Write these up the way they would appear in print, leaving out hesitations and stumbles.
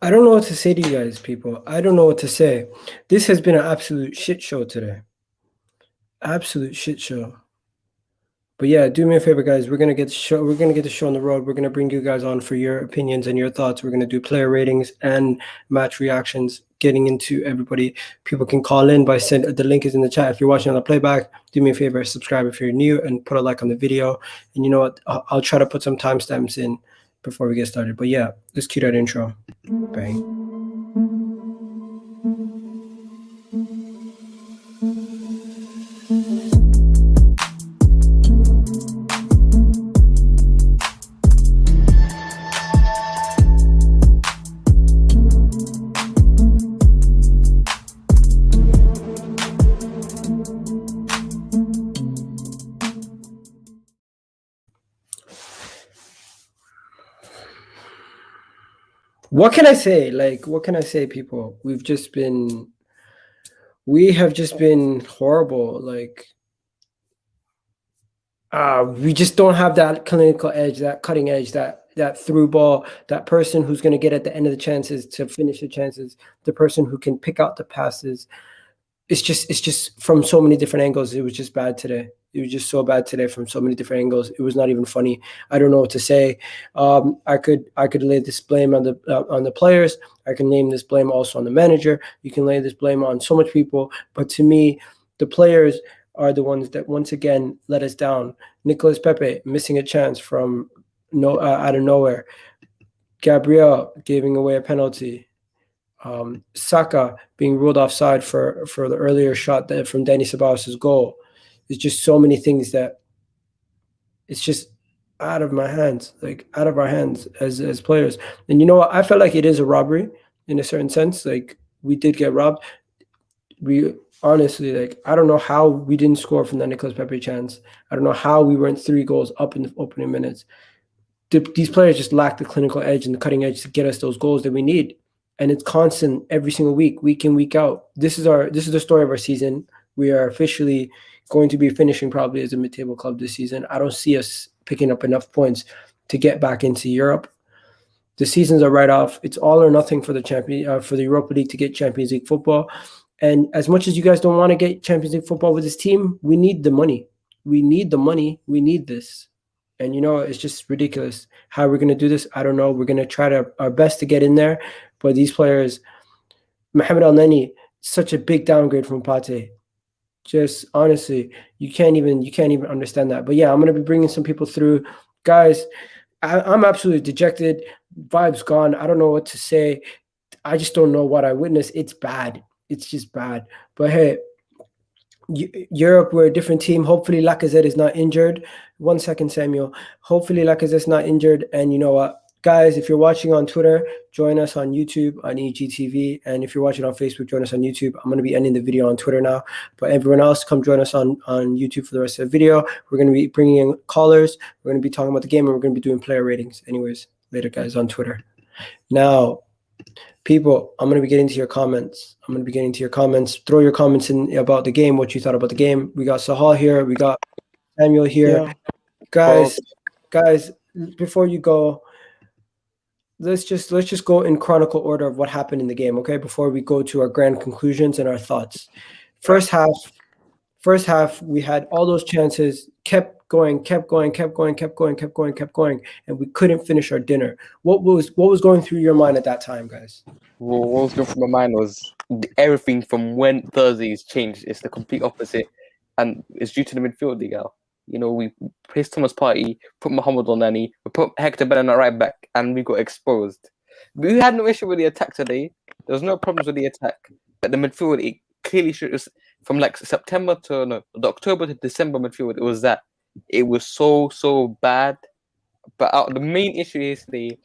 I don't know what to say to you guys, people. I don't know what to say. This has been an absolute shit show today. Absolute shit show. But yeah, do me a favor, guys. We're gonna get the show. We're gonna get the show on the road. We're gonna bring you guys on for your opinions and your thoughts. We're gonna do player ratings and match reactions. Getting into everybody. People can call in by send. The link is in the chat. If you're watching on the playback, do me a favor, subscribe if you're new, and put a like on the video. And you know what? I'll try to put some timestamps in before we get started. But yeah, let's cue that intro. Bang. What can I say? Like, what can I say, people? We have just been horrible. Like, we just don't have that clinical edge, that cutting edge, that through ball, that person who's going to get at the end of the chances to finish the chances, the person who can pick out the passes. It's just from so many different angles. It was just bad today. It was just so bad today from so many different angles. It was not even funny. I don't know what to say. I could lay this blame on the players. I can name this blame also on the manager. You can lay this blame on so much people. But to me, the players are the ones that once again let us down. Nicolas Pepe missing a chance from out of nowhere. Gabriel giving away a penalty. Saka being ruled offside for the earlier shot from Dani Ceballos' goal. There's just so many things that it's just out of my hands, like out of our hands as players. And you know what? I felt like it is a robbery in a certain sense. Like, we did get robbed. We honestly, like, I don't know how we didn't score from that Nicolas Pepe chance. I don't know how we weren't 3 goals up in the opening minutes. These players just lack the clinical edge and the cutting edge to get us those goals that we need. And it's constant every single week in, week out. This is the story of our season. We are officially going to be finishing probably as a mid-table club this season. I don't see us picking up enough points to get back into Europe. The seasons are right off. It's all or nothing for the Europa League to get Champions League football. And as much as you guys don't want to get Champions League football with this team, we need the money. We need the money. We need this. And, you know, it's just ridiculous. How we're going to do this, I don't know. We're going to try our best to get in there. But these players, Mohamed El-Neni, such a big downgrade from Pate. Just honestly, you can't even understand that. But yeah, I'm going to be bringing some people through. Guys, I'm absolutely dejected. Vibes gone. I don't know what to say. I just don't know what I witnessed. It's bad. It's just bad. But hey, Europe, we're a different team. Hopefully Lacazette is not injured. 1 second, Samuel. Hopefully Lacazette's not injured. And you know what? Guys, if you're watching on Twitter, join us on YouTube on EGTV. And if you're watching on Facebook, join us on YouTube. I'm going to be ending the video on Twitter now. But everyone else, come join us on YouTube for the rest of the video. We're going to be bringing in callers. We're going to be talking about the game, and we're going to be doing player ratings. Anyways, later, guys, on Twitter. Now, people, I'm going to be getting to your comments. Throw your comments in about the game, what you thought about the game. We got Sahal here. We got Samuel here. Yeah. Guys, before you go, let's just go in chronicle order of what happened in the game, okay? Before we go to our grand conclusions and our thoughts. First half, we had all those chances, kept going, and we couldn't finish our dinner. What was going through your mind at that time, guys? Well, what was going through my mind was everything from when Thursday's changed. It's the complete opposite, and it's due to the midfield, Egal. You know, we placed Thomas Partey, put Mohamed El-Neni, we put Hector Bellerin right back, and we got exposed. We had no issue with the attack today. There was no problems with the attack, but the midfield, it clearly showed us from like the October to December midfield. It was so bad. But the main issue is the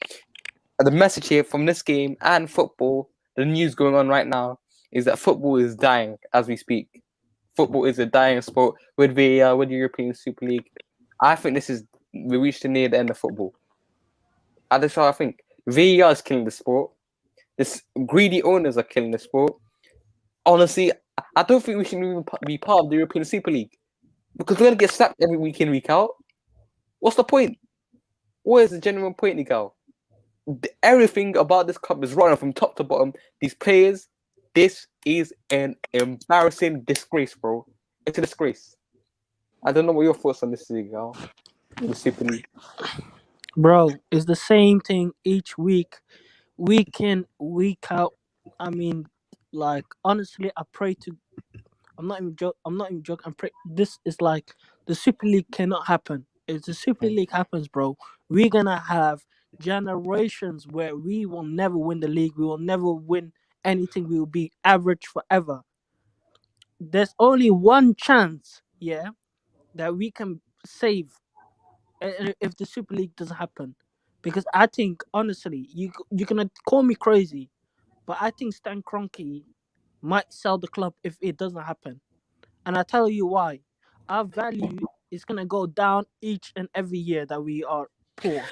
message here from this game and football. The news going on right now is that football is dying as we speak. Football is a dying sport with the European Super League. I think we reached near the end of football. That's how I think. VAR is killing the sport. This greedy owners are killing the sport. Honestly, I don't think we should even be part of the European Super League because we're gonna get slapped every week in, week out. What's the point? What is the genuine point, Egal? everything about this club is rotten from top to bottom. These players, this is an embarrassing disgrace, bro. It's a disgrace. I don't know what your thoughts on this league are. The Super League. Bro, it's the same thing each week, week in, week out. I mean, like honestly, I pray to. I'm not even joking. I'm pray. This is like the Super League cannot happen. If the Super League happens, bro, we're gonna have generations where we will never win the league. We will never win anything. We will be average forever. There's only one chance, yeah, that we can save if the Super League doesn't happen, because I think honestly, you're gonna call me crazy, but I think Stan Kroenke might sell the club if it doesn't happen, and I tell you why. Our value is gonna go down each and every year that we are poor.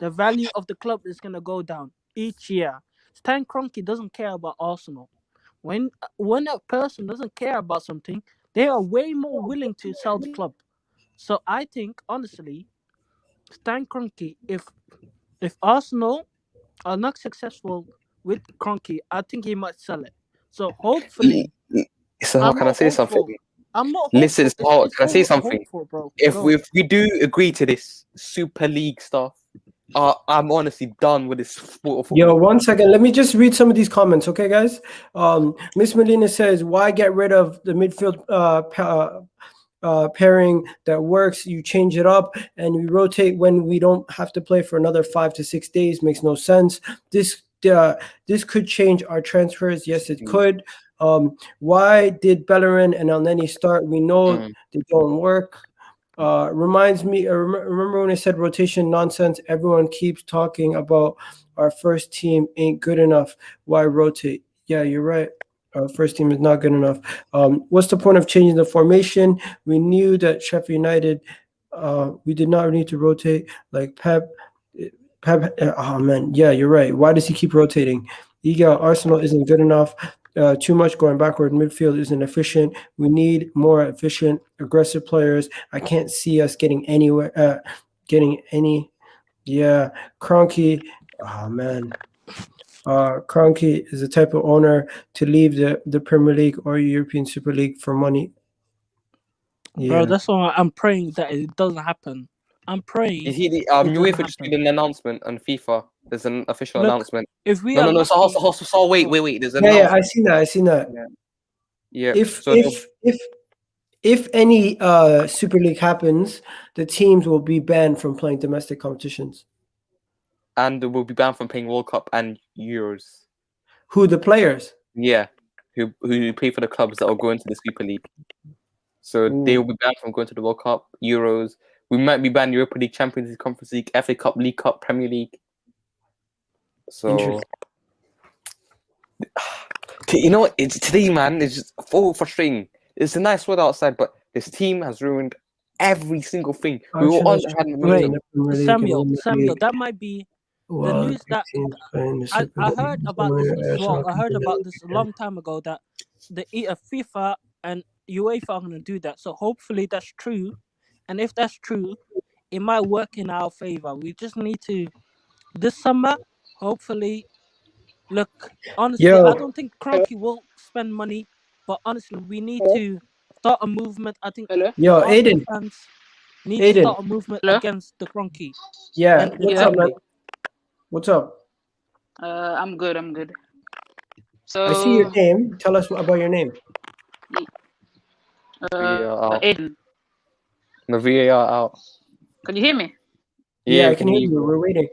The value of the club is gonna go down each year. Stan Kroenke doesn't care about Arsenal. When a person doesn't care about something, they are way more willing to sell the club. So I think honestly, Stan Kroenke, if Arsenal are not successful with Kroenke, I think he might sell it. So hopefully, So how I'm can I not say something? hopeful. I'm not Listen, hopeful. so It's can I say all something? hopeful, bro. If Go. we do agree to this Super League stuff, I'm honestly done with this sport of Yo, football. 1 second. Let me just read some of these comments, okay, guys? Miss Molina says, "Why get rid of the midfield pairing that works? You change it up and we rotate when we don't have to play for another 5 to 6 days. Makes no sense. This could change our transfers. Yes, it could. Why did Bellerin and El Neni start? We know they don't work." Reminds me, remember when I said rotation nonsense? Everyone keeps talking about our first team ain't good enough. Why rotate? Yeah, you're right. Our first team is not good enough. What's the point of changing the formation? We knew that Sheffield United, we did not need to rotate like Pep. Oh man, yeah, you're right. Why does he keep rotating? Egal, Arsenal isn't good enough. Too much going backward. Midfield isn't efficient. We need more efficient, aggressive players. I can't see us getting anywhere. Getting any. Yeah, Kroenke. Oh man. Kroenke is the type of owner to leave the Premier League or European Super League for money. Bro, Yeah. that's why I'm praying that it doesn't happen. I'm praying You see, it doesn't UEFA just happen. did an announcement on FIFA. There's an official Look, announcement. if we No, are no, no. So, lucky, wait. There's an Yeah, announcement. I seen that. Yeah. If So if any Super League happens, the teams will be banned from playing domestic competitions. and will be banned from playing World Cup and Euros. Who the players? Yeah, who play for the clubs that will go into the Super League. So they will be banned from going to the World Cup, Euros. We might be banned Europa League, Champions League, Conference League, FA Cup, League Cup, Premier League. So Interesting. you know what? It's today, man. It's just so frustrating. It's a nice weather outside, but this team has ruined every single thing. We were on had a wait, meeting. Samuel, that might be the news that I heard about this as well. I heard about this a long time ago that the FIFA and UEFA are going to do that. So hopefully that's true, and if that's true, it might work in our favor. We just need to this summer. Hopefully, look. Honestly, I don't think Kroenke will spend money, but honestly, we need to start a movement. I think Hello? the Yo, Arsenal Aiden. fans need to start a movement Hello? against the Kroenke. Yeah, And what's up, man? Emery. What's up? I'm good. So I see your name. Tell us about your name. Aiden, The VAR out. can you hear me? Yeah, we I can hear you. bro. We're waiting.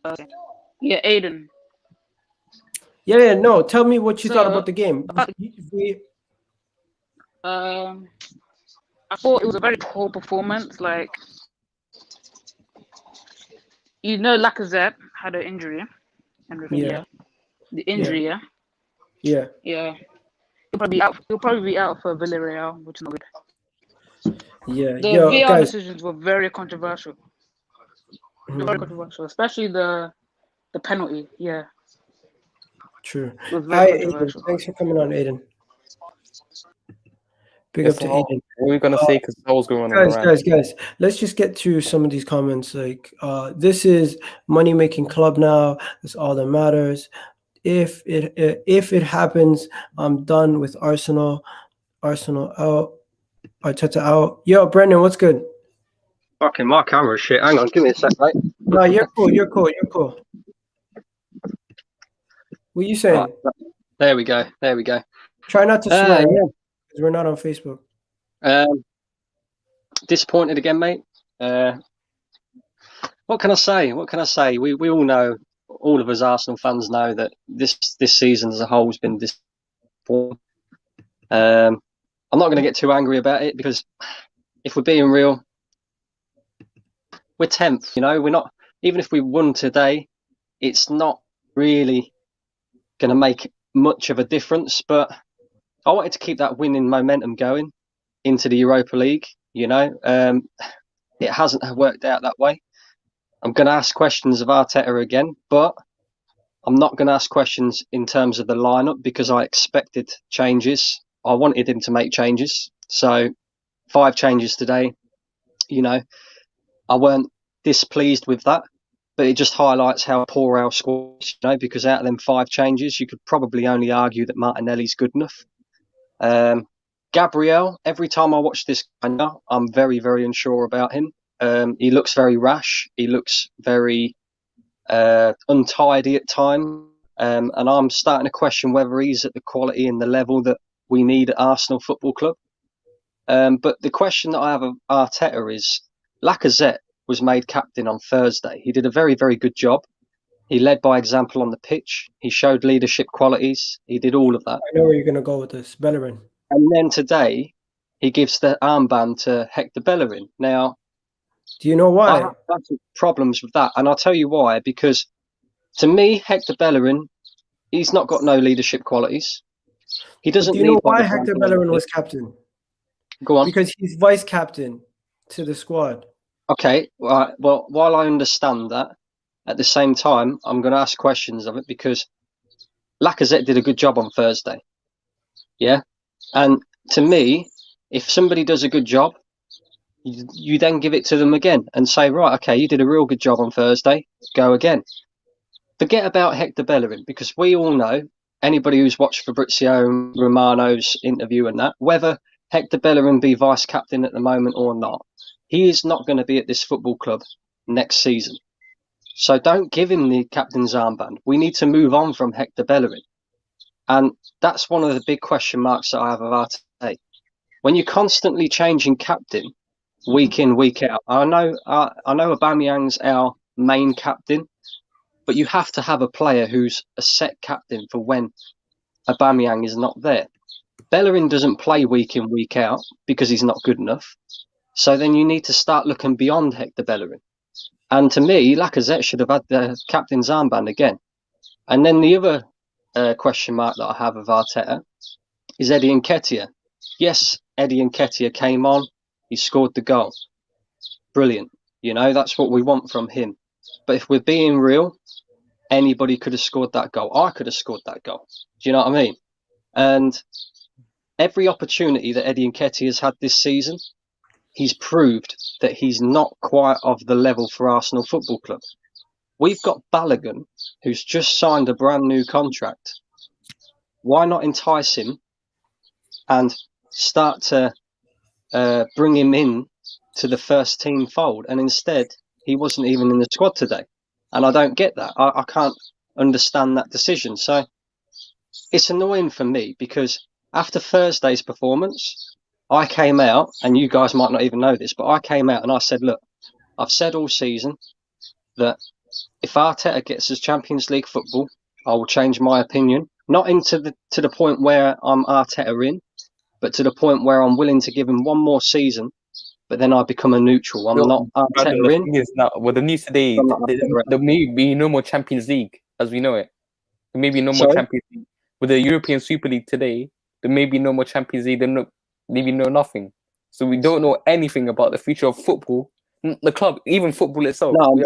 Okay. Yeah, Aiden. Yeah, no. Tell me what you thought So about the game. I thought it was a very poor performance. Like, Lacazette had an injury and everything. Yeah. Yeah. The injury. Yeah. Yeah. Yeah. He'll probably be out for Villarreal, which is not good. Yeah. The Yo, VR guys. decisions were very controversial. Very controversial, especially the penalty. Yeah. True. It was very Hi, Aiden. controversial. Thanks for coming on, Aiden. Big Yes, up to Sahal. Aiden. What are we gonna say? Because Saul's going on a rant. Guys, let's just get to some of these comments. Like, this is money making club now. That's all that matters. If it happens, I'm done with Arsenal. Arsenal out. Arteta out. Yo, Brendan, what's good? Fucking my camera's shit. Hang on, give me a sec, mate. No, you're cool. You're cool. You're cool. What you saying? Right, there we go. There we go. Try not to swear, Yeah. because we're not on Facebook. Disappointed again, mate. What can I say? What can I say? We all know, all of us Arsenal fans know that this season as a whole has been disappointing. I'm not going to get too angry about it because if we're being real, we're 10th. You know, we're not. Even if we won today, it's not really going to make much of a difference. But I wanted to keep that winning momentum going into the Europa League. You know, it hasn't worked out that way. I'm going to ask questions of Arteta again, but I'm not going to ask questions in terms of the lineup because I expected changes. I wanted him to make changes. So 5 changes today, you know, I weren't displeased with that, but it just highlights how poor our squad is, you know, because out of them 5 changes, you could probably only argue that Martinelli's good enough. Gabriel, every time I watch this guy now, I'm very, very unsure about him. He looks very rash. He looks very untidy at times. And I'm starting to question whether he's at the quality and the level that we need at Arsenal Football Club. But the question that I have of Arteta is, Lacazette was made captain on Thursday. He did a very, very good job. He led by example on the pitch. He showed leadership qualities. He did all of that. I know where you're going to go with this. Bellerin. And then today, he gives the armband to Hector Bellerin. Now, do you know why? I have problems with that. And I'll tell you why. Because to me, Hector Bellerin, he's not got no leadership qualities. He doesn't. Do you know why Hector Bellerin was captain? Go on. Because he's vice captain to the squad. Okay. Well, while I understand that, at the same time, I'm going to ask questions of it because Lacazette did a good job on Thursday. Yeah. And to me, if somebody does a good job, you then give it to them again and say, right, okay, you did a real good job on Thursday. Go again. Forget about Hector Bellerin because we all know, anybody who's watched Fabrizio Romano's interview and that, whether Hector Bellerin be vice captain at the moment or not, he is not going to be at this football club next season. So don't give him the captain's armband. We need to move on from Hector Bellerin. And that's one of the big question marks that I have of Arteta. When you're constantly changing captain week in, week out, I know Aubameyang's our main captain, but you have to have a player who's a set captain for when Aubameyang is not there. Bellerin doesn't play week in, week out because he's not good enough. So then you need to start looking beyond Hector Bellerin. And to me, Lacazette should have had the captain's armband again. And then the other question mark that I have of Arteta is Eddie Nketiah. Yes, Eddie Nketiah came on. He scored the goal. Brilliant. You know, that's what we want from him. But if we're being real, anybody could have scored that goal. I could have scored that goal. Do you know what I mean? And every opportunity that Eddie Nketiah has had this season, he's proved that he's not quite of the level for Arsenal Football Club. We've got Balogun, who's just signed a brand new contract. Why not entice him and start to bring him in to the first team fold? And instead, he wasn't even in the squad today. And I don't get that. I can't understand that decision. So it's annoying for me because after Thursday's performance, I came out, and you guys might not even know this, but I came out and I said, look, I've said all season that if Arteta gets us Champions League football, I will change my opinion. Not to the point where I'm Arteta in, but to the point where I'm willing to give him one more season, but then I become a neutral. I'm not Arteta in. Is now, with the news today, there may be no more Champions League as we know it. There may be no more Champions League. With the European Super League today, there may be no more Champions League. Maybe know nothing. So we don't know anything about the future of football, the club, even football itself. No,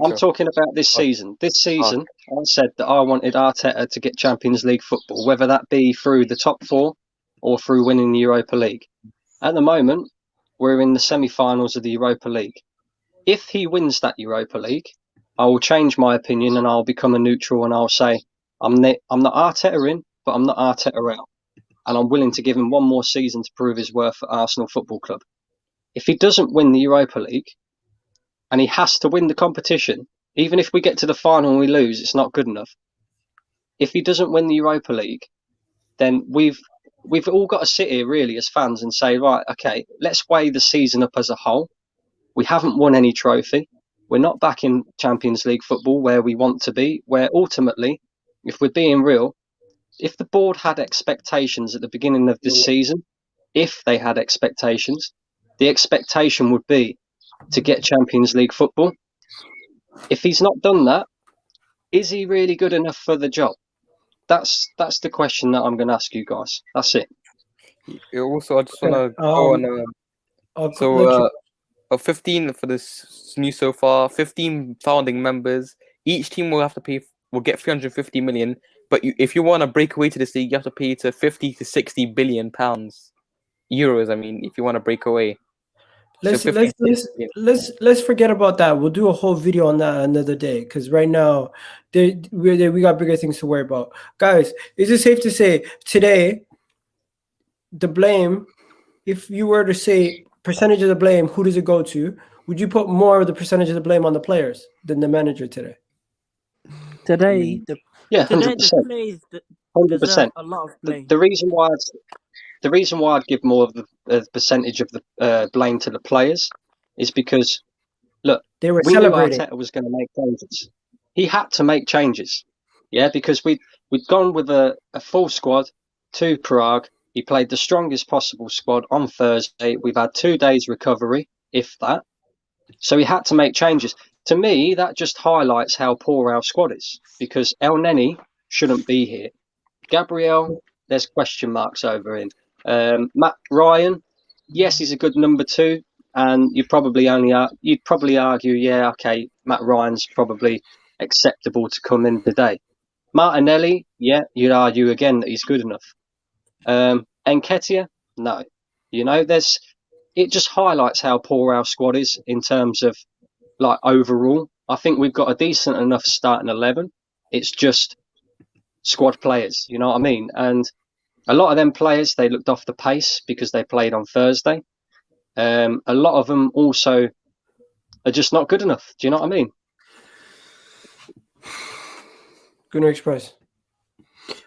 I'm talking about this season. This season, I said that I wanted Arteta to get Champions League football, whether that be through the top 4 or through winning the Europa League. At the moment, we're in the semi-finals of the Europa League. If he wins that Europa League, I will change my opinion and I'll become a neutral and I'll say, I'm not Arteta in, but I'm not Arteta out. And I'm willing to give him one more season to prove his worth at Arsenal Football Club. If he doesn't win the Europa League, and he has to win the competition, even if we get to the final and we lose, it's not good enough. If he doesn't win the Europa League, then we've all got to sit here really as fans and say, right, okay, let's weigh the season up as a whole. We haven't won any trophy. We're not back in Champions League football where we want to be, where ultimately, if we're being real, if the board had expectations at the beginning of this season, if they had expectations, the expectation would be to get Champions League football. If he's not done that, is he really good enough for the job? That's the question that I'm going to ask you guys. That's it. Also, I just want to go on. 15 for this new so far. 15 founding members. Each team will get 350 million. But if you want to break away to this league, you have to pay to 50 to 60 billion pounds, euros. I mean, if you want to break away. Let's forget about that. We'll do a whole video on that another day, because right now we got bigger things to worry about. Guys, is it safe to say today the blame, if you were to say percentage of the blame, who does it go to? Would you put more of the percentage of the blame on the players than the manager today? Today, yeah, 100%. The players 100%. a lot of blame. The reason why I'd give more of the percentage of the blame to the players is because, look, they were we celebrating. knew Arteta was going to make changes. He had to make changes, yeah, because we'd gone with a full squad to Prague. He played the strongest possible squad on Thursday. We've had 2 days recovery, if that. So he had to make changes. To me, that just highlights how poor our squad is, because El Neni shouldn't be here. Gabriel, there's question marks over him. Matt Ryan, yes, he's a good number 2, and you'd probably argue, yeah, okay, Matt Ryan's probably acceptable to come in today. Martinelli, yeah, you'd argue again that he's good enough. Nketiah, no. It just highlights how poor our squad is in terms of like overall. I think we've got a decent enough starting 11. It's just squad players, you know what I mean? And a lot of them players, they looked off the pace because they played on Thursday. A lot of them also are just not good enough. Do you know what I mean? Gunnar Express.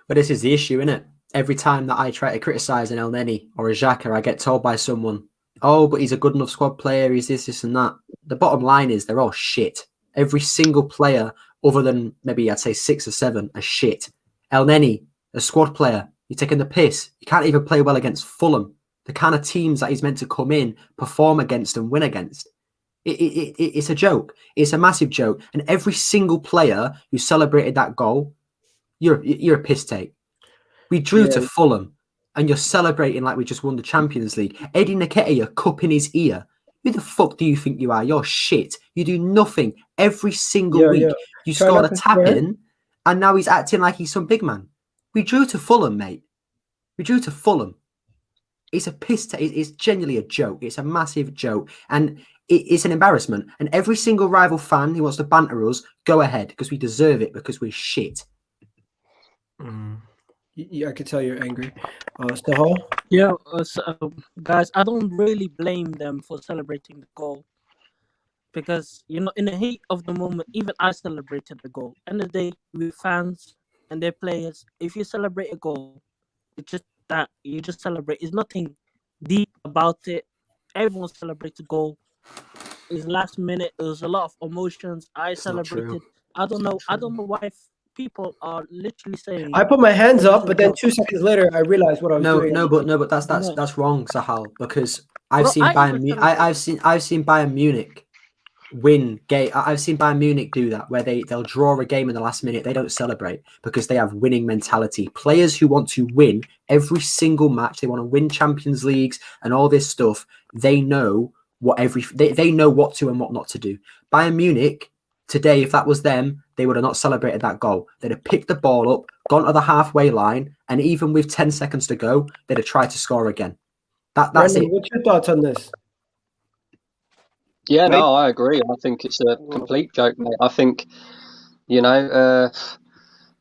But this is the issue, isn't it? Every time that I try to criticise an El Neni or a Xhaka, I get told by someone, oh, but he's a good enough squad player, he's this, and that. The bottom line is they're all shit. Every single player, other than maybe I'd say 6 or 7, are shit. El Neni, a squad player, you're taking the piss. You can't even play well against Fulham. The kind of teams that he's meant to come in, perform against and win against. It's a joke. It's a massive joke. And every single player who celebrated that goal, you're a piss take. We drew to Fulham, and you're celebrating like we just won the Champions League. Eddie Nketiah, cup in his ear. Who the fuck do you think you are? You're shit. You do nothing every single week. You scored a tap in, and now he's acting like he's some big man. We drew to Fulham, mate. We drew to Fulham. It's a piss take. It's genuinely a joke. It's a massive joke, and it's an embarrassment. And every single rival fan who wants to banter us, go ahead, because we deserve it, because we're shit. Yeah, I can tell you're angry. Sahal? Yeah, guys, I don't really blame them for celebrating the goal, because in the heat of the moment, even I celebrated the goal. End of the day, we're fans and they're players. If you celebrate a goal, it's just that you just celebrate. It's nothing deep about it. Everyone celebrates a goal. It's last minute. There's a lot of emotions. I celebrated. I don't know why people are literally saying. I put my hands up, but then 2 seconds later, I realized what I was doing. No, but that's wrong, Sahal, because I've seen Bayern Munich win game. I've seen Bayern Munich do that, where they'll draw a game in the last minute. They don't celebrate because they have winning mentality. Players who want to win every single match, they want to win Champions Leagues and all this stuff. They know they know what to and what not to do. Bayern Munich today, if that was them, they would have not celebrated that goal. They'd have picked the ball up, gone to the halfway line, and even with 10 seconds to go, they'd have tried to score again. That's Brendan, it. what's your thoughts on this? Yeah, no, I agree. I think it's a complete joke, mate. I think,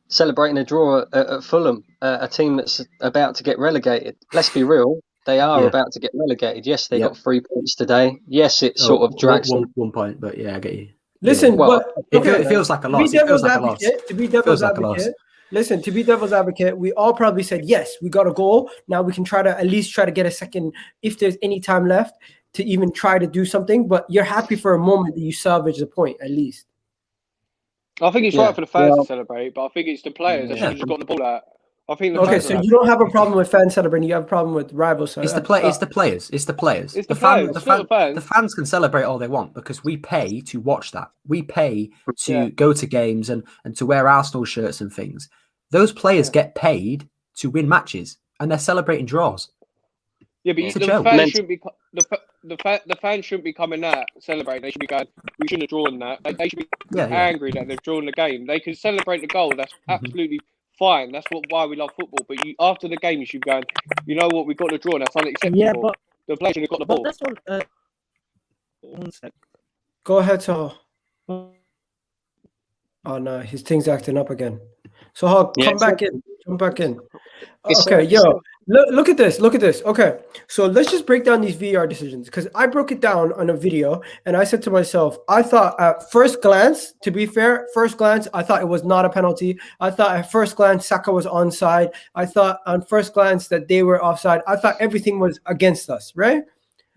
celebrating a draw at Fulham, a team that's about to get relegated. Let's be real, they are about to get relegated. Yes, they got 3 points today. Yes, it sort of drags them. 1 point, but yeah, I get you. Listen, Well, but It feels like a loss. It feels like a loss. To be devil's advocate, listen, to be devil's advocate, we all probably said, yes, we got a goal. Now we can at least try to get a second, if there's any time left, to even try to do something. But you're happy for a moment that you salvage the point, at least. I think it's right for the fans to celebrate, but I think it's the players that should have just got the ball out. I think. So you don't have a problem with fans celebrating. You have a problem with rivals. It's the players. It's the players. The fans can celebrate all they want because we pay to watch that. We pay to go to games and to wear Arsenal shirts and things. Those players get paid to win matches, and they're celebrating draws. Yeah, but the fans shouldn't be coming out celebrating. They should be going, we shouldn't have drawn that. They should be angry that they've drawn the game. They can celebrate the goal. That's absolutely fine. That's why we love football. But after the game, you should be going, you know what, we've got to draw. That's unacceptable. Yeah, but the players should have got the ball. That's all, 1 sec. Go ahead, Sahal. Oh no, his thing's acting up again. Sahal, come back in. Come back in. Okay, look at this. Okay, so let's just break down these VAR decisions because I broke it down on a video and I said to myself, I thought at first glance, to be fair, I thought it was not a penalty. I thought at first glance Saka was onside. I thought on first glance that they were offside. I thought everything was against us, right?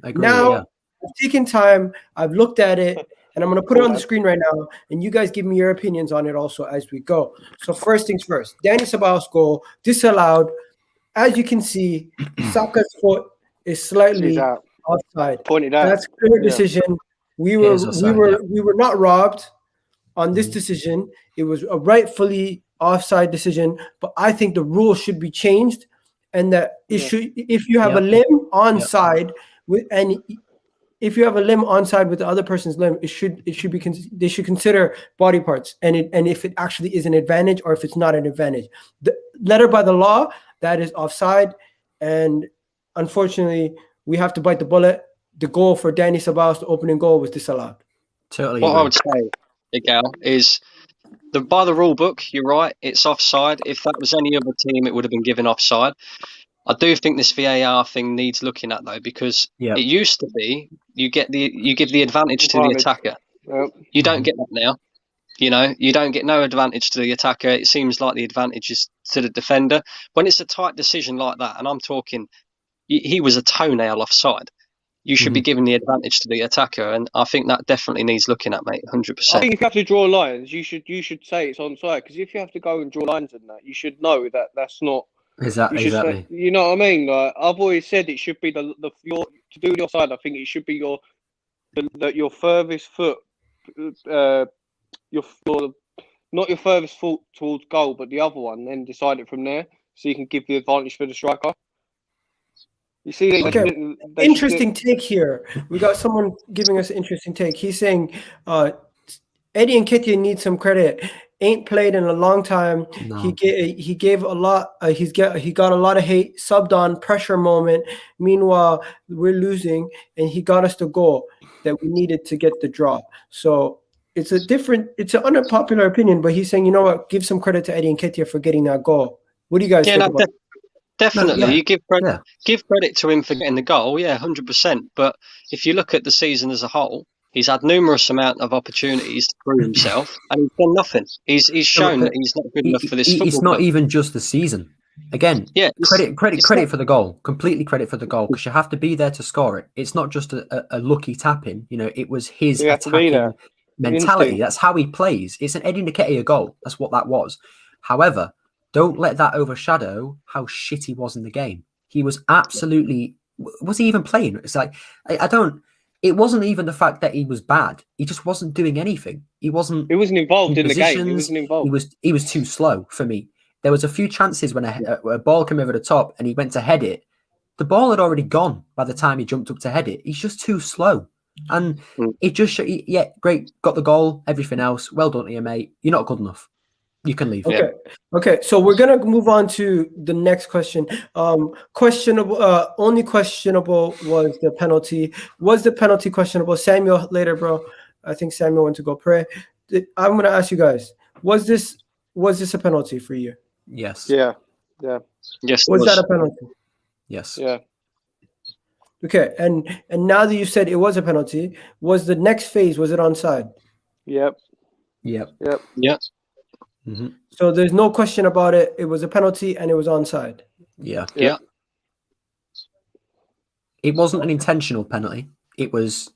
I agree, now, I've taken time. I've looked at it. And I'm going to put it on the screen right now. And you guys give me your opinions on it also as we go. So first things first, Danny Ceballos goal disallowed. As you can see, Saka's foot is slightly offside. Pointed out. That's a clear decision. We were not robbed on this decision. It was a rightfully offside decision. But I think the rule should be changed, and that it should, if you have a limb onside with any. If you have a limb onside with the other person's limb, it should be they should consider body parts and if it actually is an advantage or if it's not an advantage. The letter by the law, that is offside, and unfortunately we have to bite the bullet. The goal for Danny Ceballos, the opening goal, was disallowed. Totally. What I would say, Egal, is by the rule book, you're right, it's offside. If that was any other team, it would have been given offside. I do think this VAR thing needs looking at though, because it used to be you give the advantage to the attacker. You don't get that now. You don't get no advantage to the attacker. It seems like the advantage is to the defender. When it's a tight decision like that, and I'm talking, he was a toenail offside. You should be giving the advantage to the attacker, and I think that definitely needs looking at, mate. 100%. I think if you have to draw lines, you should say it's onside, because if you have to go and draw lines in that, you should know that that's not. Exactly. Say, you know what I mean? Like, I've always said it should be to do your side. I think it should be your furthest foot, your not your furthest foot towards goal, but the other one. Then decide it from there, so you can give the advantage for the striker. You see, interesting take here. We got someone giving us an interesting take. He's saying Eddie Nketiah needs some credit. Ain't played in a long time. No. He gave a lot. He got a lot of hate. Subbed on, pressure moment. Meanwhile, we're losing, and he got us the goal that we needed to get the draw. So it's an unpopular opinion, but he's saying, you know what? Give some credit to Eddie Nketiah for getting that goal. What do you guys think about? Definitely, you give credit to him for getting the goal. Yeah, 100%. But if you look at the season as a whole, he's had numerous amount of opportunities to prove himself, and he's done nothing. He's shown that he's not good enough for this football. It's not even just the season. Again, credit for the goal. Completely credit for the goal, because you have to be there to score it. It's not just a lucky tap in. It was his attacking mentality. That's how he plays. It's an Eddie Nketiah goal. That's what that was. However, don't let that overshadow how shit he was in the game. He was absolutely. Was he even playing? It's like I don't. It wasn't even the fact that he was bad. He just wasn't doing anything. He wasn't involved in the game. He wasn't involved. He was too slow for me. There was a few chances when a ball came over the top and he went to head it. The ball had already gone by the time he jumped up to head it. He's just too slow. And it just yeah, great, got the goal, everything else. Well done to you, mate. You're not good enough. You can leave. Okay. Okay. So we're gonna move on to the next question. Questionable. Only questionable was the penalty. Was the penalty questionable? Samuel, later, bro. I think Samuel went to go pray. I'm gonna ask you guys. Was this a penalty for you? Yes. Yeah. Yes. Was that a penalty? Yes. Yeah. Okay. And now that you said it was a penalty, was the next phase? Was it onside? Yep. Yep. Yeah. Mm-hmm. So there's no question about it. It was a penalty and it was onside. Yeah. Yeah. It wasn't an intentional penalty. It was.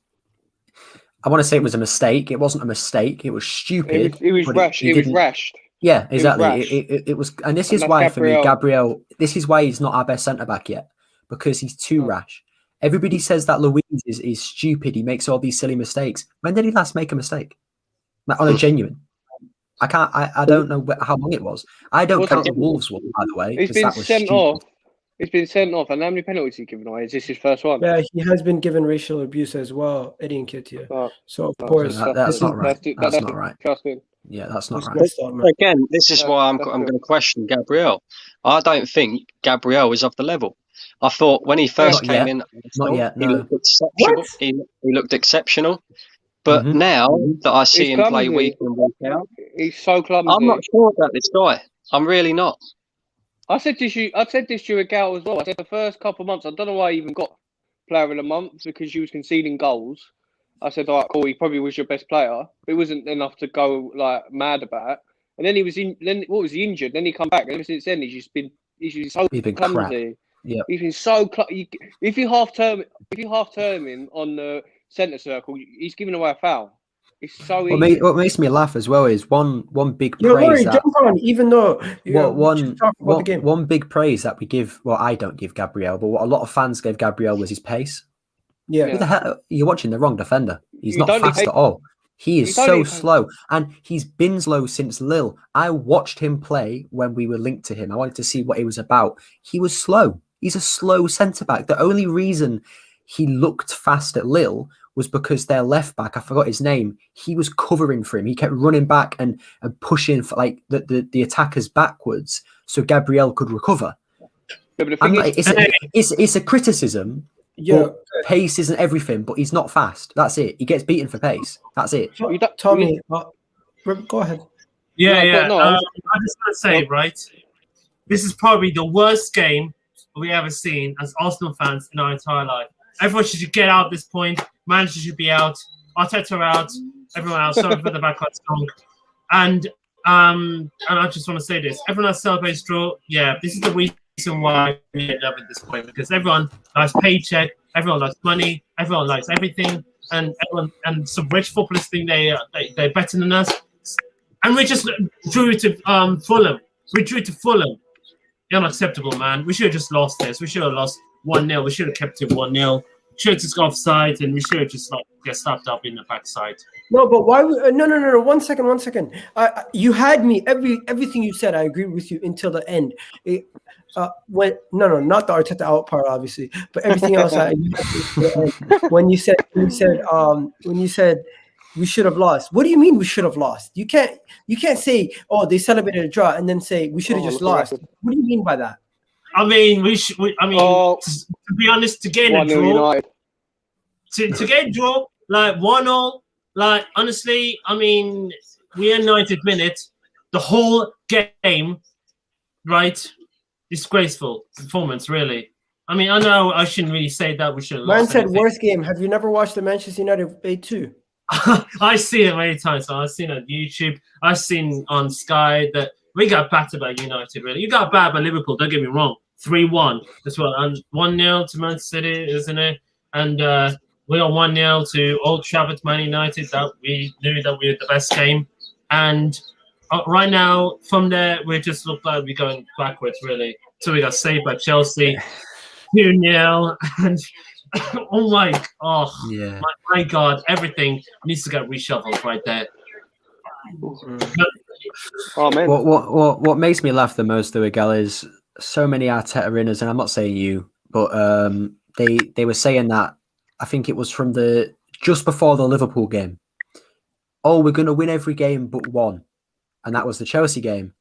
I want to say it was a mistake. It wasn't a mistake. It was stupid. It was rash. It was rash. Yeah, exactly. rash. It was, and this And is that's why for me, Gabriel. Gabriel. This is why he's not our best centre back yet, because he's too rash. Everybody says that Luiz is stupid. He makes all these silly mistakes. When did he last make a mistake? Like, on a genuine. I don't know how long it was. I don't count the Wolves one, by the way. He's been that was sent stupid. off. He's been sent off. And how many penalties he given away? Is this his first one? Yeah, he has been given racial abuse as well, Eddie Nketiah. Oh, So of course, That's not right. That's not right. Disgusting. Yeah, that's not it's right. messed up, man. Again, this is why I'm going to question Gabriel. I don't think Gabriel is of the level. I thought when he first Not came yet. in, Not yet, he no. looked exceptional. What? He looked exceptional. But Mhm. now that I see He's him play clumsy. week in, week out, He's so clumsy. I'm not sure about this guy. I'm really not. I said this to you at Gal as well. I said the first couple of months, I don't know why he even got player of the month because you was conceding goals. I said, all right, cool, he probably was your best player. But it wasn't enough to go like mad about. And then he was was he injured? Then he come back. And ever since then, he's been so He's been clumsy. crap. Yeah. He's been so if you half term him on the centre circle, he's giving away a foul. It's so easy. What makes me laugh as well is one big You're praise worried, that jump on, even though we should talk about the game. one big praise that we give. Well, I don't give Gabriel, but what a lot of fans gave Gabriel was his pace. Yeah. Who the hell? You're watching the wrong defender. He's You not don't need fast pace. at all. He is You don't so need- slow, and he's been slow since Lille. I watched him play when we were linked to him. I wanted to see what he was about. He was slow. He's a slow centre back. The only reason he looked fast at Lille was because their left back, I forgot his name, he was covering for him. He kept running back and pushing for like the attackers backwards so Gabriel could recover. Yeah, but the thing is, It's a criticism. Yeah. But pace isn't everything, but he's not fast. That's it. He gets beaten for pace. That's it. Tommy, go ahead. Yeah. No, I just want to say, right, this is probably the worst game we ever seen as Arsenal fans in our entire life. Everyone should get out at this point. Manager should be out. Arteta out. Everyone else. Sorry for the backline song. And I just want to say this. Everyone else celebrates draw. Yeah, this is the reason why we end up at this point, because everyone likes paycheck, everyone likes money, everyone likes everything, and some rich footballers think they're better than us. And we just drew it to Fulham. We drew it to Fulham. Unacceptable, man. We should have just lost this. We should have lost 1-0. We should have kept it 1-0. Should have just got offside, and we should have just get slapped up in the backside. No, but why? No. 1 second. 1 second. You had me. Everything you said, I agree with you until the end. Not the Arteta out part, obviously, but everything else. When you said we should have lost. What do you mean we should have lost? You can't say, oh, they celebrated a draw and then say we should have just lost. What do you mean by that? I mean, to be honest, to get a draw, to get a draw, like 1-0, like honestly, I mean, we are 90 minutes, the whole game, right? Disgraceful performance, really. I mean, I know I shouldn't really say that we should have lost. Man said anything. worst game. Have you never watched the Manchester United 8-2? I see it many times. So I've seen it on YouTube. I've seen on Sky that we got battered by United, really. You got battered by Liverpool, don't get me wrong. 3-1 as well. And 1-0 to Man City, isn't it? And we got 1-0 to Old Trafford, Man United. That we knew that we had the best game. And right now, from there, we just look like we're going backwards, really. So we got saved by Chelsea, 2-0. And my God, everything needs to get reshuffled right there. Oh man! What makes me laugh the most, though, Egal, is so many Arteta winners, and I'm not saying you, but they were saying that I think it was from the just before the Liverpool game. Oh, we're going to win every game but one. And that was the Chelsea game.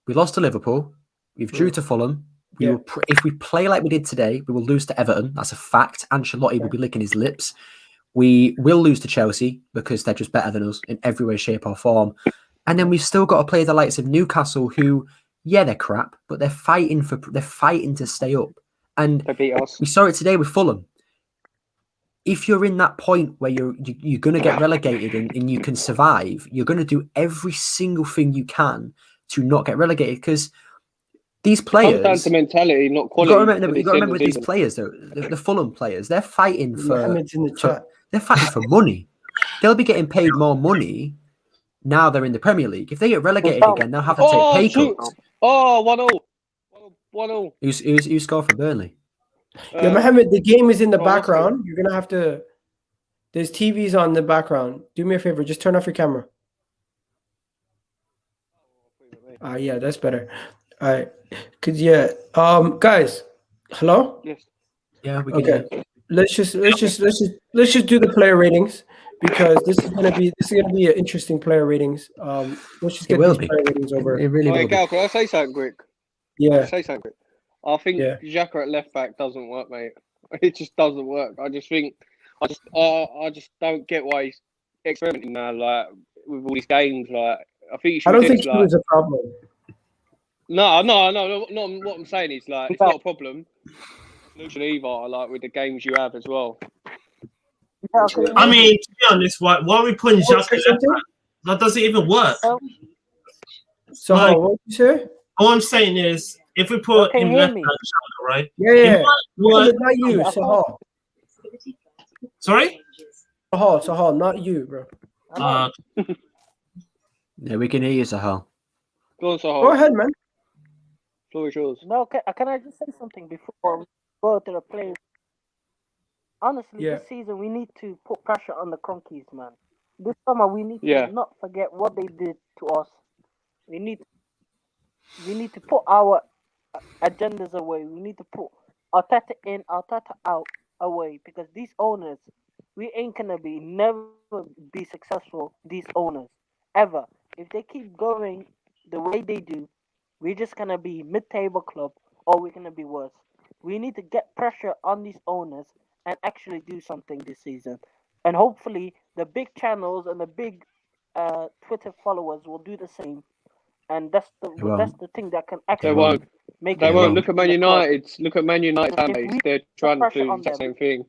We lost to Liverpool. We've drew to Fulham. If we play like we did today, we will lose to Everton. That's a fact. Ancelotti will be licking his lips. We will lose to Chelsea because they're just better than us in every way, shape or form. And then we've still got to play the likes of Newcastle, who, yeah, they're crap, but they're fighting to stay up. And we saw it today with Fulham. If you're in that point where you're going to get relegated and you can survive, you're going to do every single thing you can to not get relegated, because these players... It comes down to mentality, not quality. You've got to remember with these players, though, the Fulham players, they're fighting they're fighting for money. They'll be getting paid more money now they're in the Premier League. If they get relegated again, they'll have to take pay cuts. Oh, 1-0. 1-0. Who scored for Burnley? Yeah, Mohammed, the game is in the background. You're going to have to... There's TVs on the background. Do me a favor. Just turn off your camera. Yeah, that's better. All right. Because, guys, hello? Yes. Yeah, we can. Okay. Let's just do the player ratings, because this is gonna be an interesting player ratings. Let's just get these player ratings over. It really will. Gal, can I say something quick? Yeah. I think Xhaka at left back doesn't work, mate. It just doesn't work. I just don't get why he's experimenting now, like with all these games. Like, I don't think he was a problem. No. Not what I'm saying is, like, it's not a problem. Solution either, like with the games you have as well. I mean, to be honest, why are we putting Xhaka left back? That doesn't even work. So what you say? All I'm saying is, if we put him left back, Xhaka, right? Yeah. Not you, Sahal. Sorry? Sahal, not you, bro. Yeah, we can hear you, Sahal. Go on, Sahal. Go ahead, man. Floor is yours. No, can I just say something before we go to the players? Honestly, this season we need to put pressure on the Cronkies, man. This summer we need to not forget what they did to us. We need to put our agendas away. We need to put Arteta in, Arteta out, away, because these owners, we ain't gonna never be successful. These owners, ever, if they keep going the way they do, we're just gonna be mid-table club, or we're gonna be worse. We need to get pressure on these owners and actually do something this season. And hopefully the big channels and the big Twitter followers will do the same. And that's the thing that can actually make they won't. Look at Man United. Look at Man United fan base. They're trying to do the same thing.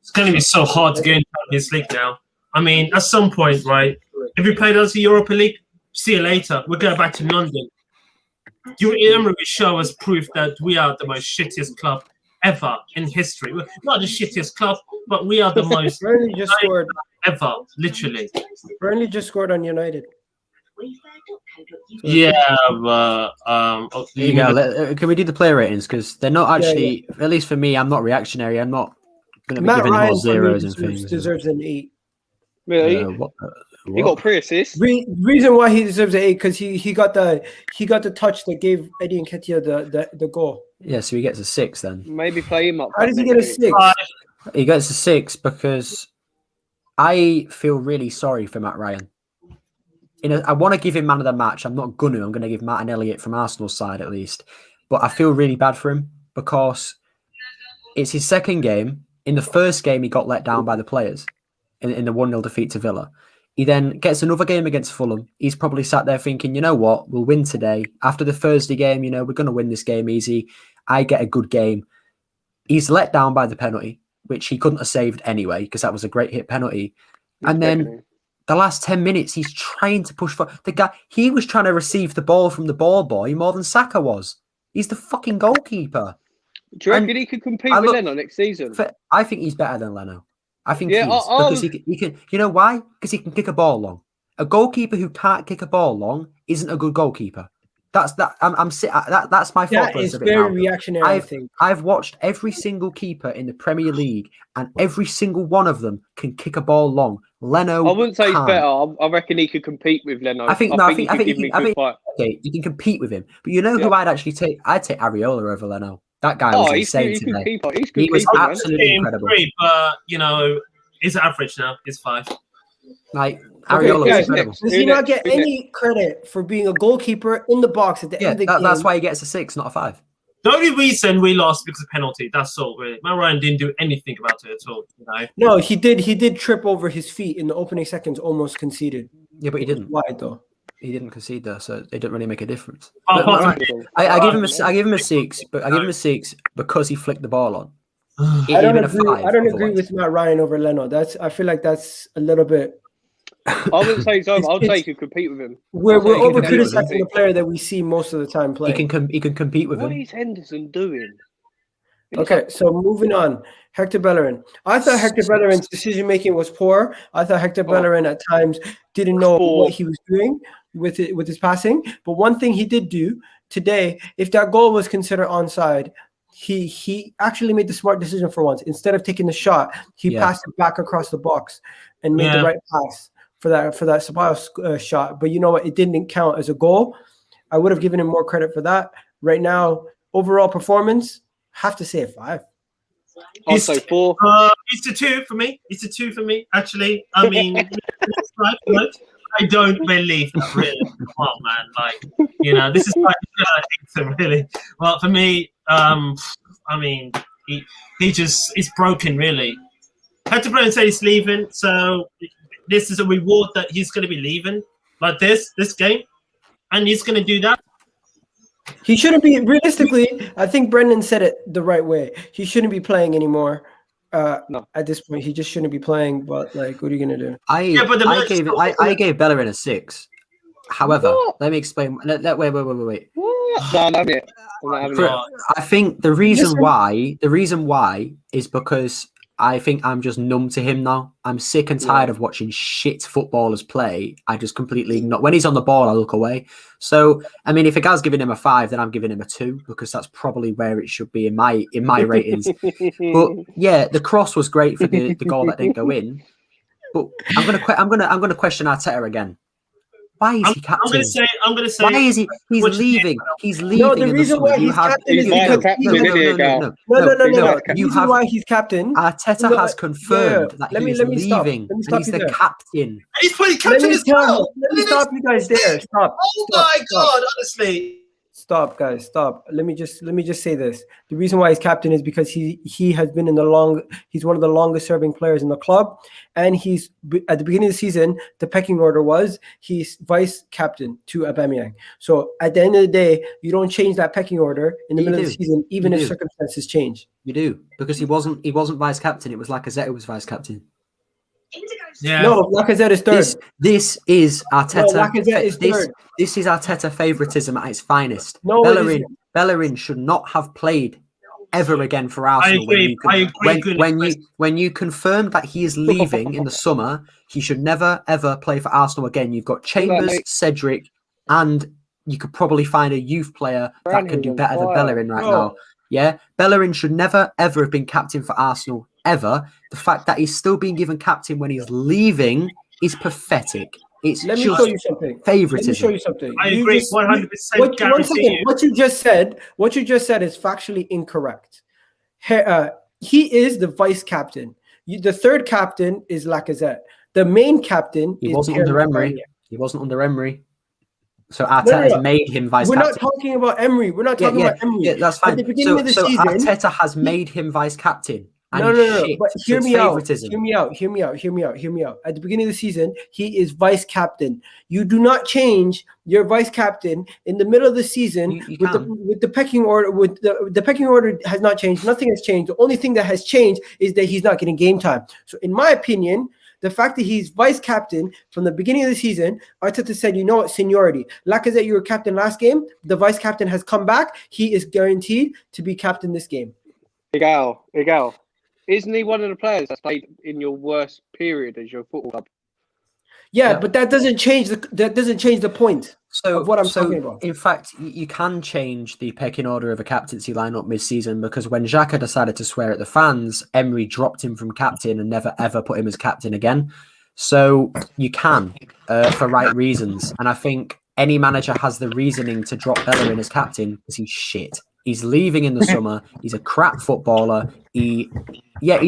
It's going to be so hard to get into this league now. I mean, at some point, right? If we played us the Europa League, see you later. We'll go back to London. Your Emery show us proof that we are the most shittiest club ever in history. We're not the shittiest club, but we are the most Burnley just scored ever, literally. Burnley just scored on United. Yeah, but can we do the player ratings? Because they're not actually, at least for me, I'm not reactionary. I'm not going to be giving more zeros and things. Deserves an 8. Really? He got 3 assists. Reason why he deserves an 8, because he got the touch that gave Eddie Nketiah the goal. Yeah, so he gets a 6 then. Maybe play him up. How does he get a 6? He gets a 6 because I feel really sorry for Matt Ryan. I want to give him man of the match. I'm not going to. I'm going to give Martin Elliott from Arsenal's side at least. But I feel really bad for him because it's his second game. In the first game, he got let down by the players in the 1-0 defeat to Villa. He then gets another game against Fulham. He's probably sat there thinking, you know what, we'll win today. After the Thursday game, we're going to win this game easy. I get a good game. He's let down by the penalty, which he couldn't have saved anyway because that was a great hit penalty. And then the last 10 minutes, he's trying to push for the guy. He was trying to receive the ball from the ball boy more than Saka was. He's the fucking goalkeeper. Do you reckon he could compete with Leno next season? I think he's better than Leno. I think he is. Because he can. You know why? Because he can kick a ball long. A goalkeeper who can't kick a ball long isn't a good goalkeeper. That's that. That's my thought. That is very reactionary. I think I've watched every single keeper in the Premier League, and every single one of them can kick a ball long. Leno, I wouldn't say he's better. I reckon he could compete with Leno. I think okay, you can compete with him. But you know who I'd actually take? I'd take Areola over Leno. That guy was insane today. He's good he was keeper, absolutely incredible. But It's average now. It's 5. Like Okay, Areola was guys, incredible. does he not get any credit for being a goalkeeper in the box at the end of the game? That's why he gets a 6, not a 5. The only reason we lost because of penalty. That's all. Really, Matt Ryan didn't do anything about it at all. You know? No, he did. He did trip over his feet in the opening seconds, almost conceded. Yeah, but he didn't. Wide though. He didn't concede though, so it didn't really make a difference. Oh, But I give him a 6, but I give him a 6 because he flicked the ball on. I don't agree with Matt Ryan over Leno. I feel like that's a little bit. I wouldn't say so. I'd say he could compete with him. We're over criticizing the player that we see most of the time play. He can compete with him. What is Henderson doing? Okay, so moving on. Hector Bellerin. I thought Hector Bellerin's decision making was poor. I thought Hector Bellerin at times didn't know what he was doing with his passing. But one thing he did do today, if that goal was considered onside, he actually made the smart decision for once. Instead of taking the shot, he passed it back across the box and made the right pass for that Ceballos shot. But you know what? It didn't count as a goal. I would have given him more credit for that. Right now, overall performance, have to say a 5. I'll say 4. It's a 2 for me. It's a 2 for me, actually. I mean, I don't believe that, really. Come on, man. Like, you know, this is like really. Well, for me, I mean, he's broken, really. Hector Bellerin said he's leaving, so this is a reward that he's going to be leaving like this game, and he's going to do that. He shouldn't be, realistically, I think Brendan said it the right way. He shouldn't be playing anymore. No. At this point, he just shouldn't be playing. But like, what are you gonna do? I gave Bellerin a 6. However, let me explain. Wait. What? No, I'm it. I think the reason why is because I think I'm just numb to him now. I'm sick and tired of watching shit footballers play. I just completely ignore. When he's on the ball, I look away. So, I mean, if a guy's giving him a 5, then I'm giving him a 2 because that's probably where it should be in my ratings. But yeah, the cross was great for the goal that didn't go in. But I'm gonna question Arteta again. Why is he captain? I'm gonna say. Why is he? He's leaving. He's leaving. No, the reason why he's captain is because no. The reason why he's captain. Arteta has confirmed that he's leaving. And he's the captain. He's playing captain as well. Let me stop you guys there. Stop. Oh my God! Honestly. Stop, guys. Stop. Let me just say this. The reason why he's captain is because he has been he's one of the longest serving players in the club, and he's at the beginning of the season the pecking order was he's vice captain to Aubameyang. So at the end of the day, you don't change that pecking order in the middle of the season, even if circumstances change. You do, because he wasn't vice captain. It was Lacazette who was vice captain. Yeah. No, Lacazette is third. This is Arteta. No, Lacazette is third. This is Arteta favoritism at its finest. No, Bellerin should not have played ever again for Arsenal. I agree. When you confirmed that he is leaving in the summer, he should never ever play for Arsenal again. You've got Chambers, Cedric, and you could probably find a youth player that can do better than Bellerin right now. Yeah, Bellerin should never ever have been captain for Arsenal ever. The fact that he's still being given captain when he's leaving is pathetic. Let me show you something. Favoritism. Let me show you something. I agree 100%. Guarantee what you just said is factually incorrect. He is the vice captain. The third captain is Lacazette. The main captain He wasn't under Emery. So Arteta has made him vice captain. We're not talking about Emery. We're not talking about Emery. Yeah, that's fine. At the beginning of the season, Arteta has made him vice captain. No. But hear me out. At the beginning of the season, he is vice captain. You do not change your vice captain in the middle of the season with the pecking order. The pecking order has not changed. Nothing has changed. The only thing that has changed is that he's not getting game time. So, in my opinion, the fact that he's vice captain from the beginning of the season, Arteta said, you know what, seniority. Lacazette, you were captain last game. The vice captain has come back. He is guaranteed to be captain this game. Egal. Isn't he one of the players that's played in your worst period as your football club? Yeah, but that doesn't change the point of what I'm talking about. In fact, you can change the pecking order of a captaincy lineup mid-season, because when Xhaka decided to swear at the fans, Emery dropped him from captain and never ever put him as captain again. So you can for right reasons, and I think any manager has the reasoning to drop Bellerin as captain because he's shit. He's leaving in the summer. He's a crap footballer. He's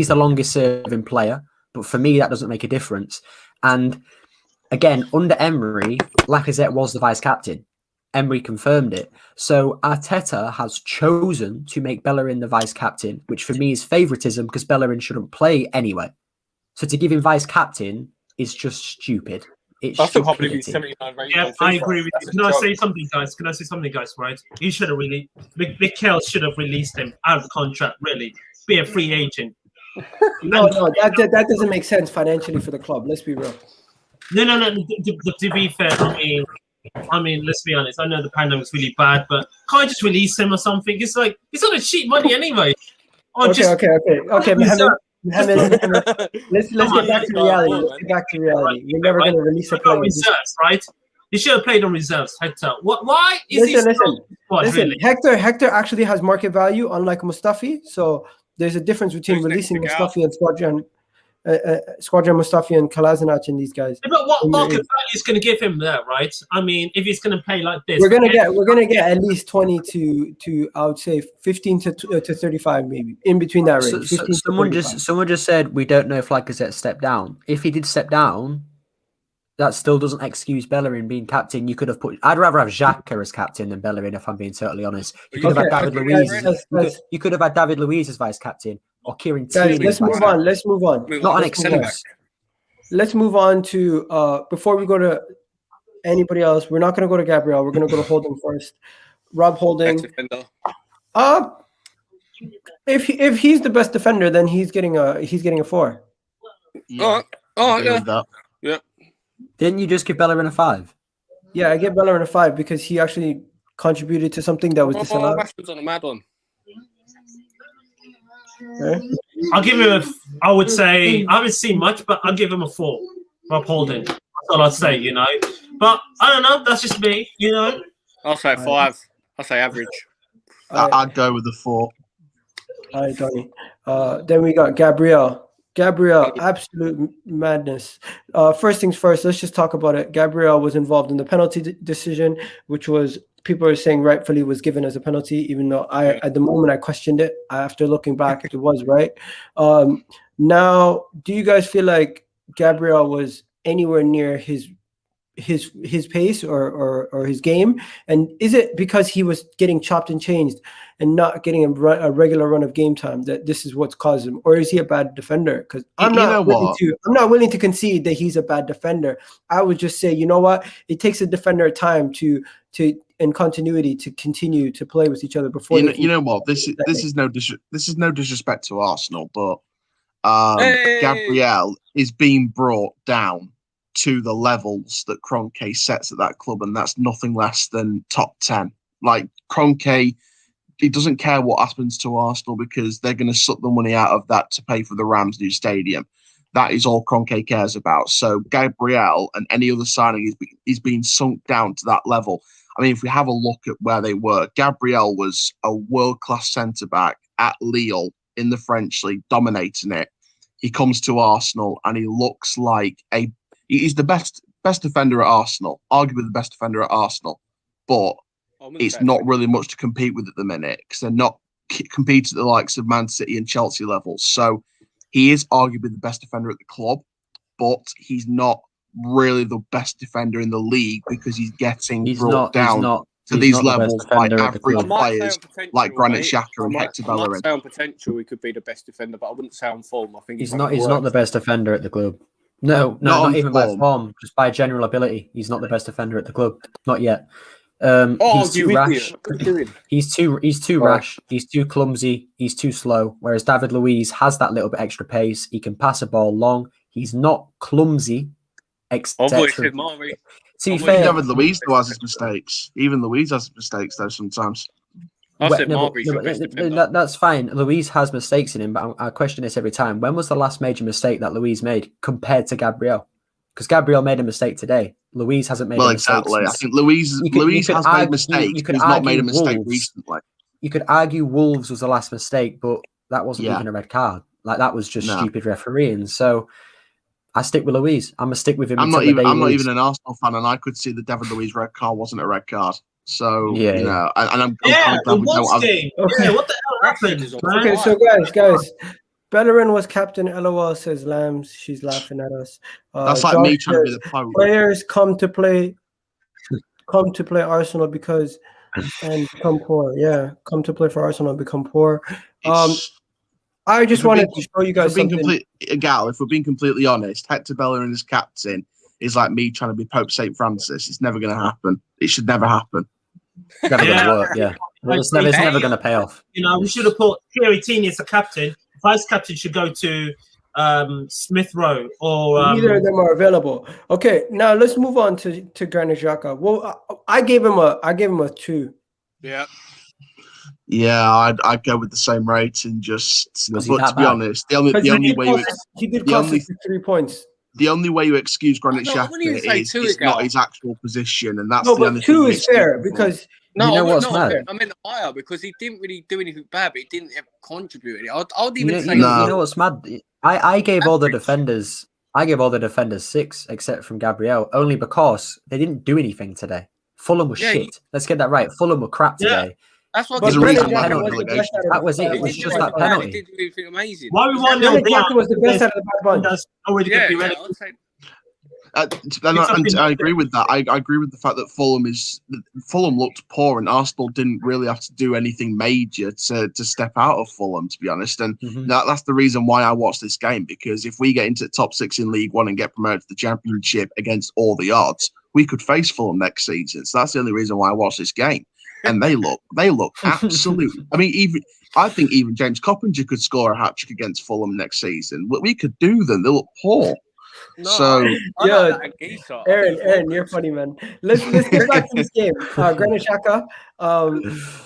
the longest serving player, But for me, that doesn't make a difference. And again, under Emery, Lacazette was the vice captain. Emery confirmed it. So Arteta has chosen to make Bellerin the vice captain, which for me is favouritism because Bellerin shouldn't play anyway. So to give him vice captain is just stupid. It's I still can't believe he's stupidity. 79 rated. Yeah, on I FIFA. agree with That's you. a Can I joke. say something, guys? Can I say something, guys? Right? He should have really, Mikel should have released him out of contract. Really, be a free agent. No, that doesn't make sense financially for the club. Let's be real. No. To be fair, I mean, let's be honest. I know the pandemic's really bad, but can't I just release him or something? It's like it's not a cheap money anyway. Or Okay, Mohammed, let's get back to reality. Let's get back to reality. You're never going to release a player. Reserves, right? He should have played on reserves. Hector. Why is Listen. Really? Hector actually has market value, unlike Mustafi. So there's a difference between Who's releasing next to Mustafi and Squadron Mustafi and Kolasinac and these guys. Yeah, but what market value is going to give him there, right? I mean, if he's going to play like this, we're gonna get at least 20 to I would say 15 to 35 maybe in between that range. Someone just said we don't know if Lacazette stepped down. If he did step down, that still doesn't excuse Bellerin being captain. You could have put. I'd rather have Xhaka as captain than Bellerin, if I'm being totally honest. You could have had David Luiz. You could have had David Luiz as vice captain or Kieran Tierney. Let's move on. Not an excuse. Let's move on to before we go to anybody else. We're not going to go to Gabriel. We're going to go to Holding first. Rob Holding. If he's the best defender, then he's getting a 4. Yeah. Yeah. Didn't you just give Bellerin a 5? Yeah, I give Bellerin a 5 because he actually contributed to something that was disallowed. Rashford's on a mad one. Okay. I'll give him I would say I haven't seen much, but I'll give him a 4. Rob Holding. That's all I'd say, you know. But I don't know. That's just me, you know. I'll say 5. I'll say average. I'd go with the 4. All right, Donny. Then we got Gabriel, absolute madness. First things first, let's just talk about it. Gabriel was involved in the penalty decision, which was people are saying rightfully was given as a penalty, even though at the moment I questioned it. After looking back, it was right. Now, do you guys feel like Gabriel was anywhere near his pace or his game? And is it because he was getting chopped and changed and not getting a regular run of game time that this is what's caused him? Or is he a bad defender? Because I'm not willing to concede that he's a bad defender. I would just say, you know what? It takes a defender time to in continuity to continue to play with each other before. You know what? This is no disrespect to Arsenal, but Gabriel is being brought down to the levels that Kroenke sets at that club, and that's nothing less than top 10. Like Kroenke, he doesn't care what happens to Arsenal because they're going to suck the money out of that to pay for the Rams' new stadium. That is all Kroenke cares about. So Gabriel and any other signing is being sunk down to that level. I mean, if we have a look at where they were, Gabriel was a world-class centre-back at Lille in the French league, dominating it. He comes to Arsenal and he looks like he's the best defender at Arsenal, arguably the best defender at Arsenal, but it's not really much to compete with at the minute because they're not competing at the likes of Man City and Chelsea levels. So he is arguably the best defender at the club, but he's not really the best defender in the league because he's getting brought down to these levels by average players like Granit Xhaka and Hector Bellerin. I might say on potential he could be the best defender, but I wouldn't say on form. I think he's not the best defender at the club. No, not even by form, just by general ability. He's not the best defender at the club. Not yet. He's too rash. He's too rash. He's too clumsy. He's too slow. Whereas David Luiz has that little bit extra pace. He can pass a ball long. He's not clumsy. To be fair, David Luiz has his mistakes. Even Luiz has mistakes though sometimes. That's fine. Luiz has mistakes in him, but I question this every time. When was the last major mistake that Luiz made compared to Gabriel? Because Gabriel made a mistake today. Luiz hasn't made a mistake. Exactly. I think Luiz has made mistakes. He's not made a mistake recently. You could argue Wolves was the last mistake, but that wasn't even a red card. Like that was just stupid refereeing. So I stick with Luiz. I'm gonna stick with him. I'm not even an Arsenal fan, and I could see the David Luiz red card wasn't a red card. So you know, and I'm the Wolves game. Okay, what the hell happened? Okay, so guys, Bellerin was captain. LOL says Lambs. She's laughing at us. That's like Josh me trying to be says, the Pope. players come to play Arsenal because and become poor. Yeah, come to play for Arsenal and become poor. I just wanted to show you guys something. Gal, if we're being completely honest, Hector Bellerin as captain is like me trying to be Pope St. Francis. It's never going to happen. It should never happen. Never going to work, yeah. It's never going to pay off. You know, we should have put Thierry Tini as the captain. Vice captain should go to Smith Rowe or Neither of them are available. Okay, now let's move on to Granit Xhaka. Well, I gave him a 2. Yeah. Yeah, I'd go with the same rating. But to be honest, the only way he did cost us 3 points. The only way you excuse Granit Xhaka is it's not his actual position, and that's the only thing. 2 is fair because no, you know what's mad? I meant higher because he didn't really do anything bad, but he didn't contribute. I'd even say. You know what's mad? I gave all the defenders. I gave all the defenders 6 except from Gabriel, only because they didn't do anything today. Fulham was shit. Let's get that right. Fulham were crap today. That's what There's a reason why that was it. It was just that penalty. He didn't do anything amazing. Why we want Xhaka was the best out of the bad bunch. I agree with that. I agree with the fact that Fulham looked poor, and Arsenal didn't really have to do anything major to step out of Fulham, to be honest. And that's the reason why I watched this game, because if we get into the top 6 in League One and get promoted to the Championship against all the odds, we could face Fulham next season. So that's the only reason why I watched this game. And they look absolute. I mean, I think even James Coppinger could score a hat-trick against Fulham next season. We could do them. They look poor. No, so yeah, Aaron, you're funny, man. Let's get back to this game. Granit Xhaka.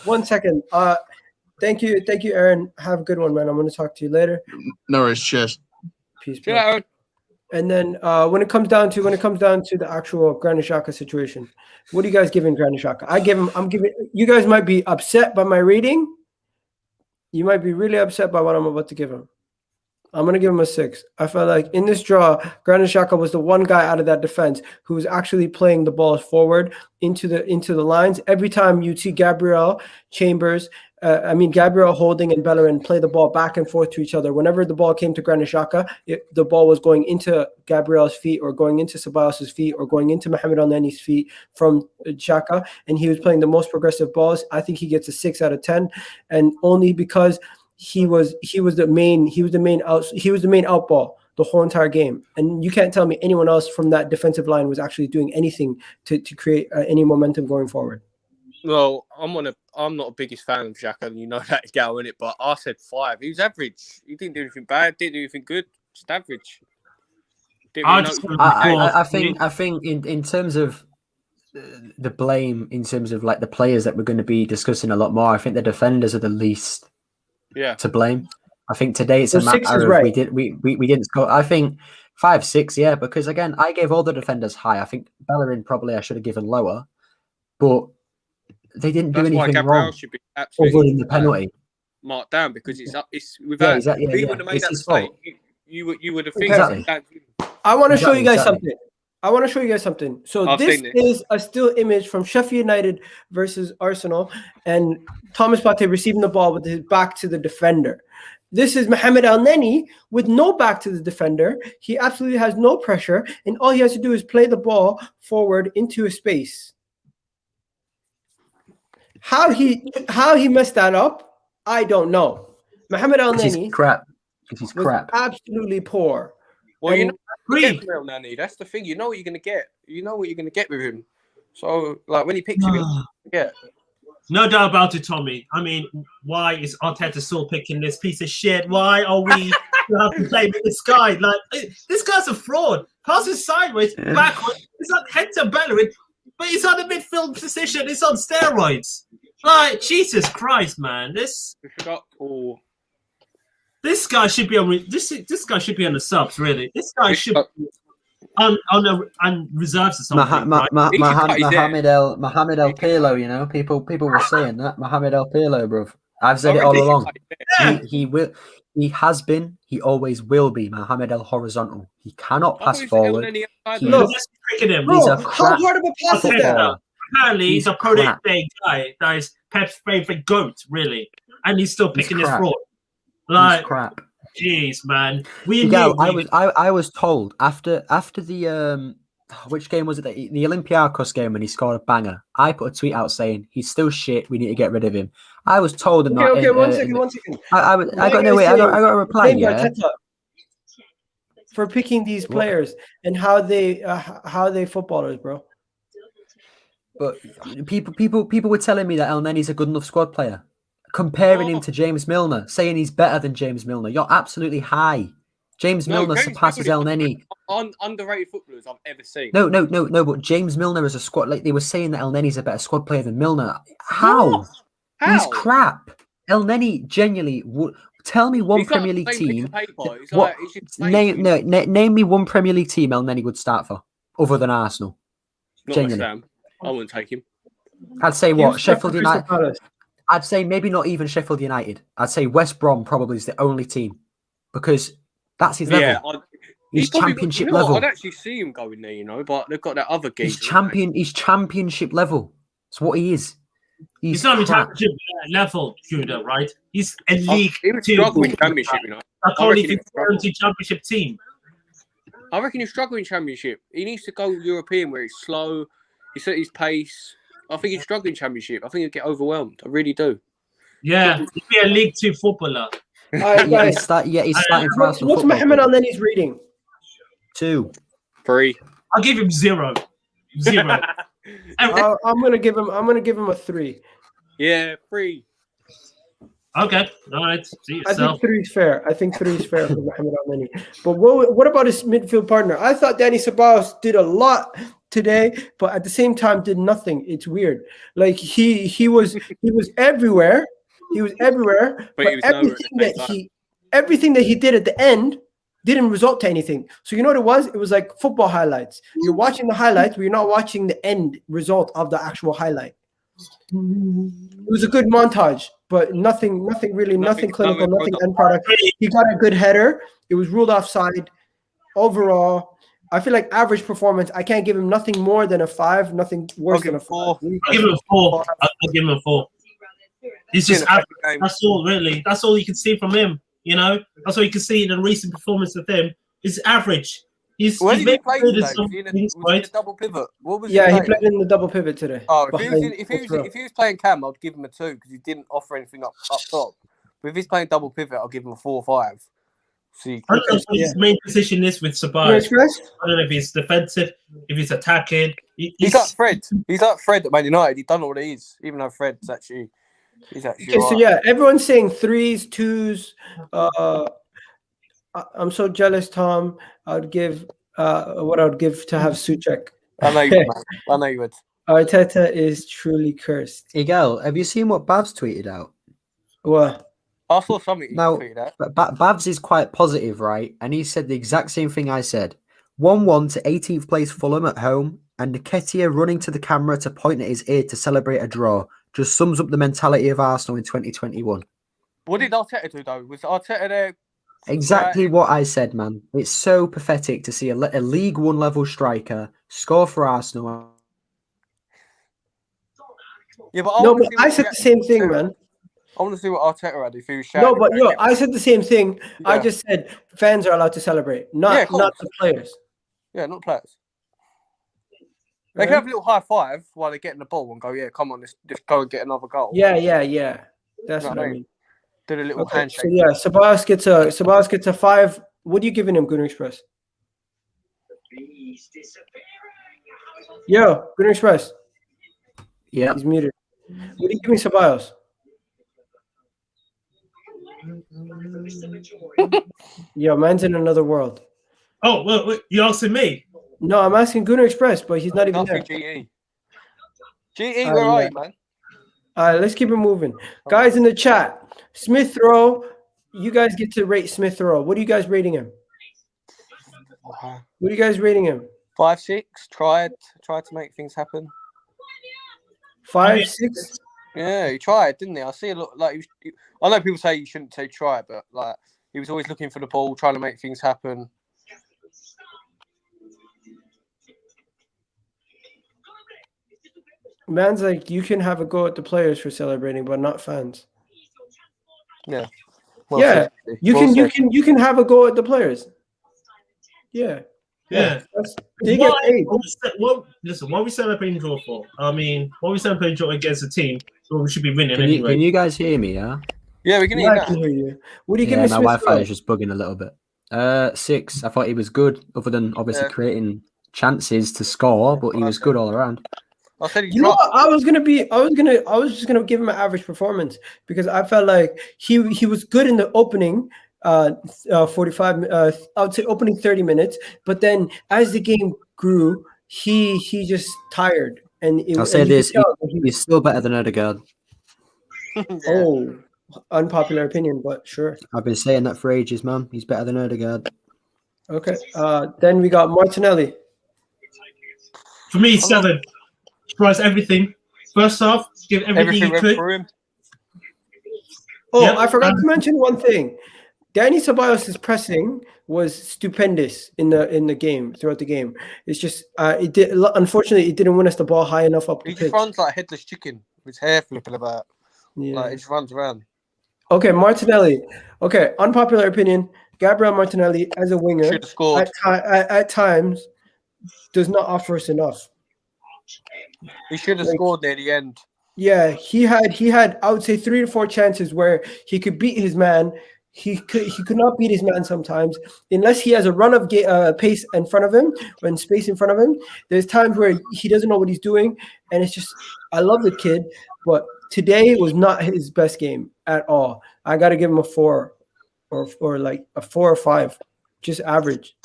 1 second. Thank you, Aaron. Have a good one, man. I'm going to talk to you later. No worries. Cheers. Peace. Bro. And then when it comes down to the actual Granit Xhaka situation, what are you guys giving Granit Xhaka? I'm giving. You guys might be upset by my rating. You might be really upset by what I'm about to give him. I'm going to give him a 6. I felt like in this draw, Granit Xhaka was the one guy out of that defense who was actually playing the balls forward into the lines. Every time you see Gabriel Holding and Bellerin play the ball back and forth to each other. Whenever the ball came to Granit Xhaka, the ball was going into Gabriel's feet or going into Ceballos' feet or going into Mohamed Elneny's feet from Xhaka, and he was playing the most progressive balls. I think he gets a 6 out of 10, and only because he was the main out ball the whole entire game, and you can't tell me anyone else from that defensive line was actually doing anything to create any momentum going forward. Well, I'm not the biggest fan of Xhaka, and you know that, Egal, in it. But I said 5. He was average. He didn't do anything bad. Didn't do anything good. Just average. I think in terms of the blame, in terms of like the players that we're going to be discussing a lot more, I think the defenders are the least to blame. I think today it's a matter of we didn't score. I think 5, 6, yeah, because again I gave all the defenders high. I think Bellerin probably I should have given lower, but they didn't do anything wrong other than the penalty. Marked down because it's without. He would have made that mistake. You would have think. Exactly. I want to show you guys something. So this is a still image from Sheffield United versus Arsenal, and Thomas Partey receiving the ball with his back to the defender. This is Mohamed Elneny with no back to the defender. He absolutely has no pressure, and all he has to do is play the ball forward into a space. How he messed that up, I don't know. Mohamed Elneny he's crap. Absolutely poor. Well, you know, Nanny. That's the thing. You know what you're gonna get. You know what you're gonna get with him. So, like when he picks him, no doubt about it, Tommy. I mean, why is Arteta still picking this piece of shit? Why are we have to play with this guy? Like this guy's a fraud. Passes sideways, backwards. It's not Hector Bellerin, but he's on the midfield position. It's on steroids. Like Jesus Christ, man. This guy should be on. This guy should be on the subs. Really, this guy should be on reserves or something. Mohamed El Pirlo. You know, people were saying that Mohamed El Pirlo, bro. I've said it all along. He will. He has been. He always will be Mohamed El Horizontal. He cannot pass forward. He's a how hard of a pass is that? Apparently, he's a product guy that is Pep's favorite goat, really, and he's still picking his fraud. Like crap. Jeez, man. We Egal, knew. I was told after the which game was it? The Olympiacos game when he scored a banger. I put a tweet out saying he's still shit. We need to get rid of him. I was told in Okay, that. one second. I got no way. I got a reply. Blame Yeah. Arteta for picking these players and how they footballers, bro. But people were telling me that El Nenny's a good enough squad player, comparing him to James Milner, saying he's better than James Milner. You're absolutely high. James Milner surpasses El Nenny. Underrated footballers I've ever seen. No. But James Milner is a squad. Like they were saying that El Nenny's a better squad player than Milner. How? He's crap. El Nenny genuinely would. Tell me one Premier League team. Name me one Premier League team El Nenny would start for, other than Arsenal. Not West Ham. I wouldn't take him. I'd say what? Sheffield United. I'd say maybe not even Sheffield United. I'd say West Brom probably is the only team because that's his level. Yeah, he's championship level. I'd actually see him going there, but they've got that other game. He's championship level. That's what he is. He's not even championship level, Judah, right? He's a league struggling championship, That's only the championship team. I reckon he's struggling championship. He needs to go European where it's slow. He set his pace. I think he's struggling championship. I think he'll get overwhelmed. I really do. Yeah, he'd be a League 2 footballer. He's starting for Arsenal. What's Mohamed Al Nenny's reading? 2. 3. I'll give him 0. I'm gonna give him a 3. Yeah, 3. Okay, all right. I think 3 is fair. I think 3 is fair for Mohamed Al Nenny. But what about his midfield partner? I thought Dani Ceballos did a lot today, but at the same time did nothing. It's weird. Like he was everywhere. He was everywhere, but everything that he did at the end didn't result to anything. So you know what it was? It was like football highlights. You're watching the highlights, but you're not watching the end result of the actual highlight. It was a good montage, but nothing clinical, nothing end product. He got a good header. It was ruled offside. Overall, I feel like average performance. I can't give him nothing more than a 5, nothing worse than a 4. I'll give him a 4. I'll give him a 4. He's just average. That's all, really. That's all you can see from him. That's all you can see in the recent performance of him. Is average. He's did he play today? Was he a double pivot? He played in the double pivot today. Oh, if he was playing Cam, I'd give him a 2 because he didn't offer anything up top. But if he's playing double pivot, I'll give him a 4 or 5. I don't know what his main position is with Ceballos. I don't know if he's defensive, if he's attacking. He's like Fred. He's like Fred at Man United. He don't know what it is, even though Fred's actually. So everyone's saying 3s, 2s. I'm so jealous, Tom. I'd give what I would give to have Suchek. I know you would. I know you would. Arteta is truly cursed. Egal, have you seen what Bav's tweeted out? What? I saw something now, tweeted out. Bav's is quite positive, right? And he said the exact same thing I said. 1-1 to 18th place Fulham at home, and Nketiah running to the camera to point at his ear to celebrate a draw. Just sums up the mentality of Arsenal in 2021. What did Arteta do, though? Was Arteta there? Exactly what I said, man. It's so pathetic to see a League 1 level striker score for Arsenal. Yeah, but I said the same thing, man. I want to see what Arteta had if he was shouting. No, but I said the same thing. Yeah. I just said fans are allowed to celebrate, not the players. Yeah, not players. They can have a little high five while they're getting the ball and go, yeah, come on, let's just go and get another goal. Yeah. That's what I mean. Did a little handshake. So yeah, Ceballos gets a 5. What are you giving him, Gunnar Express? Yo, Gunnar Express. Yeah. He's muted. What are you giving Ceballos? Yo, man's in another world. Oh, well, you asking me? No, I'm asking Gunnar Express, but he's not even there. GE, where are you, man? All right, let's keep it moving. Guys in the chat, Smith Rowe, you guys get to rate Smith Rowe. What are you guys rating him? 5, 6. Tried to make things happen. 5, 6? Yeah, he tried, didn't he? I see a lot. Like, I know people say you shouldn't say try, but like he was always looking for the ball, trying to make things happen. Man's like, you can have a go at the players for celebrating, but not fans. Yeah. Well Yeah, said. you Well can said. you can have a go at the players. Yeah. Yeah. They get paid. Listen, what are we celebrating draw for? I mean, what are we celebrating draw against a team? So we should be winning anyway. Can you guys hear me? Yeah. Yeah, we can Yeah, hear I can that. hear you. What do you give Yeah, me, my Smith? Wi-Fi is just bugging a little bit. 6. I thought he was good, other than obviously creating chances to score, but he was good all around. I said he You know dropped. what? I was just gonna give him an average performance because I felt like he was good in the opening 45 I would say opening 30 minutes, but then as the game grew, he just tired. And I'll say this: he's still better than Odegaard. Oh, unpopular opinion, but sure. I've been saying that for ages, man. He's better than Odegaard. Okay. Then we got Martinelli. For me, 7. Tries everything. First half, give everything he could. For him. Oh, Yep. I forgot to mention one thing. Danny Ceballos' pressing was stupendous in the game throughout the game. It's just unfortunately it didn't win us the ball high enough up the He pitch. just runs like a headless chicken with his hair flipping about. Yeah. Like he just runs around. Okay, Martinelli. Okay, unpopular opinion. Gabriel Martinelli as a winger Should have scored. at times does not offer us enough. He should have scored near the end. Yeah, he had I would say 3 to 4 chances where he could beat his man. He could not beat his man sometimes unless he has a run of pace in front of him and space in front of him. There's times where he doesn't know what he's doing, and it's just I love the kid, but today was not his best game at all. I got to give him a 4 or like a 4 or 5, just average.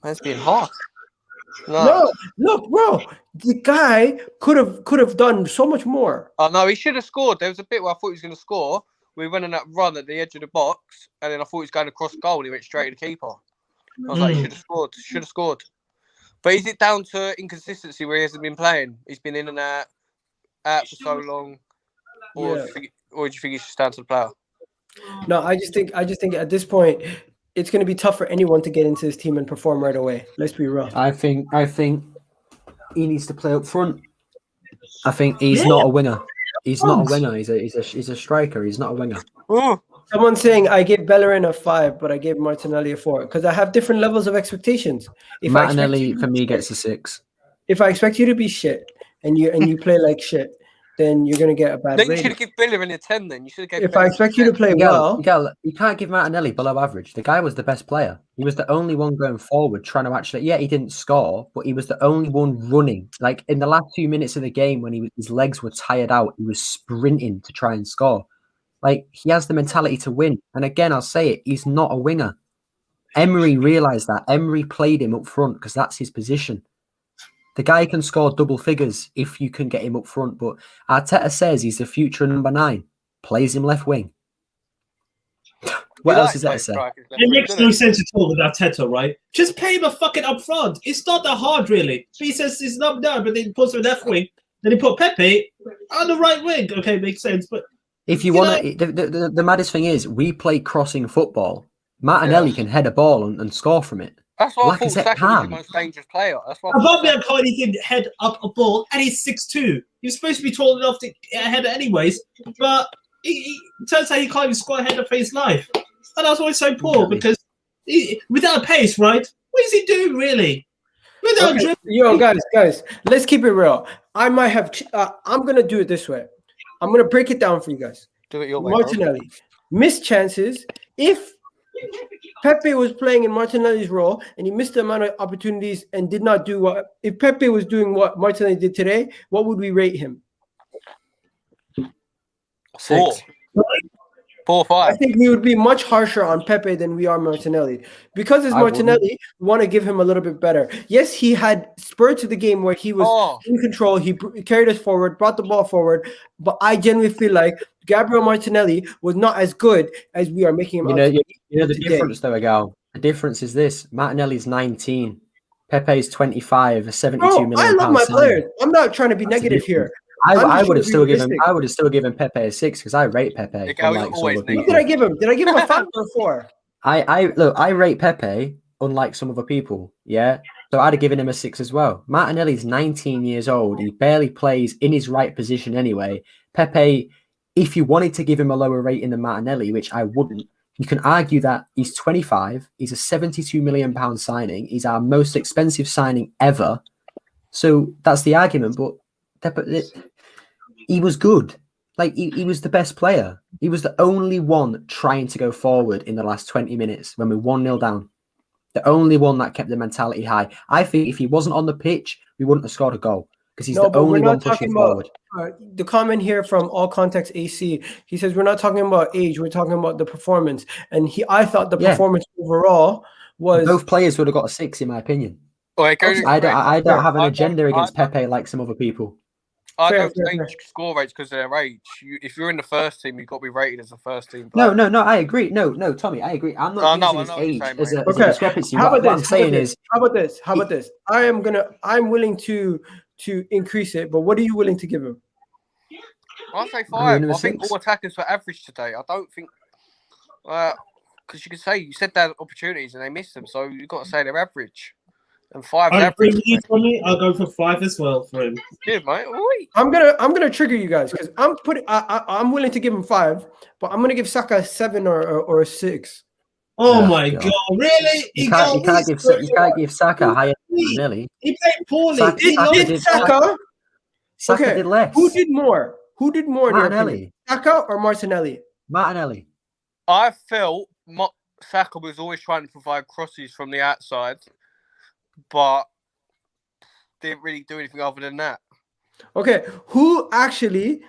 Man's being harsh. No, look, bro, the guy could have done so much more. Oh no, he should have scored. There was a bit where I thought he was going to score. We went on that run at the edge of the box, and then I thought he was going across goal, and he went straight to the keeper. I was like, he should have scored. Should have scored. But is it down to inconsistency where he hasn't been playing? He's been in and out for so long, or do you think he's just down to the player? No, I just think at this point it's going to be tough for anyone to get into this team and perform right away. Let's be real. I think he needs to play up front. I think he's not a winger. He's not a winger. He's a striker. He's not a winger. Someone's saying I gave Bellerin a 5, but I gave Martinelli a 4 because I have different levels of expectations. If Martinelli for me gets a 6. If I expect you to be shit and you play like shit, then you're gonna get a bad Then you rating. should have given Bellerin a 10. Then you should have given. If I expect you to play well, you can't give Martinelli below average. The guy was the best player. He was the only one going forward, trying to actually. Yeah, he didn't score, but he was the only one running. Like in the last 2 minutes of the game, when his legs were tired out, he was sprinting to try and score. Like he has the mentality to win. And again, I'll say it: he's not a winger. Emery realised that. Emery played him up front because that's his position. The guy can score double figures if you can get him up front, but Arteta says he's the future number 9. Plays him left wing. What else is there to say? It makes no sense at all with Arteta, right? Just play him a fucking up front. It's not that hard, really. He says he's not there, but then he puts him left wing. Then he put Pepe on the right wing. Okay, makes sense. But if you want to, the maddest thing is we play crossing football. Martinelli can head a ball and score from it. That's why I thought Lacazette Saka was the most dangerous player. That's why. Aubameyang can't even head up a ball, and he's 6'2". He's supposed to be tall enough to head it anyways, but it turns out he can't even score a header for his life. And that's why he's so poor, because without pace, right? What is he doing, really? Without Yo, guys, let's keep it real. I might have. I'm gonna do it this way. I'm gonna break it down for you guys. Do it your way, Martinelli missed chances. If Pepe was playing in Martinelli's role and he missed the amount of opportunities and did not do what, if Pepe was doing what Martinelli did today, what would we rate him? 6. 4, 5. I think we would be much harsher on Pepe than we are Martinelli. Because it's Martinelli, we want to give him a little bit better. Yes, he had spurts of the game where he was in control. He carried us forward, brought the ball forward. But I genuinely feel like Gabriel Martinelli was not as good as we are making him out. You know the difference, though, Egal. The difference is this: Martinelli's 19, Pepe's 25, a 72 million. I love my players. I'm not trying to be negative here. I would have still given Pepe a 6 because I rate Pepe. What did I give him? Did I give him a 5 or a 4? I rate Pepe unlike some other people. Yeah, so I'd have given him a 6 as well. Martinelli's 19 years old. He barely plays in his right position anyway. Pepe, if you wanted to give him a lower rating than Martinelli, which I wouldn't, You can argue that he's 25. He's a £72 million signing. He's our most expensive signing ever. So that's the argument. But he was good. Like, he was the best player. He was the only one trying to go forward in the last 20 minutes when we 1-0 down. The only one that kept the mentality high. I think if he wasn't on the pitch, we wouldn't have scored a goal because he's the only one pushing forward. The comment here from All Context AC, he says we're not talking about age, we're talking about the performance. And I thought the performance overall was both players would have got a 6 in my opinion. I don't have an agenda against Pepe like some other people. I don't think score rates because of their age. If you're in the first team, you've got to be rated as a first team player. No, I agree. No, Tommy, I agree. I'm not using his age as a discrepancy. How about this? How about this? I'm willing to increase it, but what are you willing to give him? I'll say 5. I think all attackers were average today. I don't think because you said they had opportunities and they missed them, so you've got to say they're average. And 5 I agree average. with you, Tommy. I'll go for 5 as well for him. Good, mate. I'm gonna trigger you guys because I'm willing to give him 5, but I'm gonna give Saka a 7 or a 6. Oh my god! Really? You can't give Saka higher than Nelly. He played poorly. Saka did less. Who did more? Martinelli. Saka or Martinelli? Martinelli. I felt Saka was always trying to provide crosses from the outside, but didn't really do anything other than that. Okay, who actually?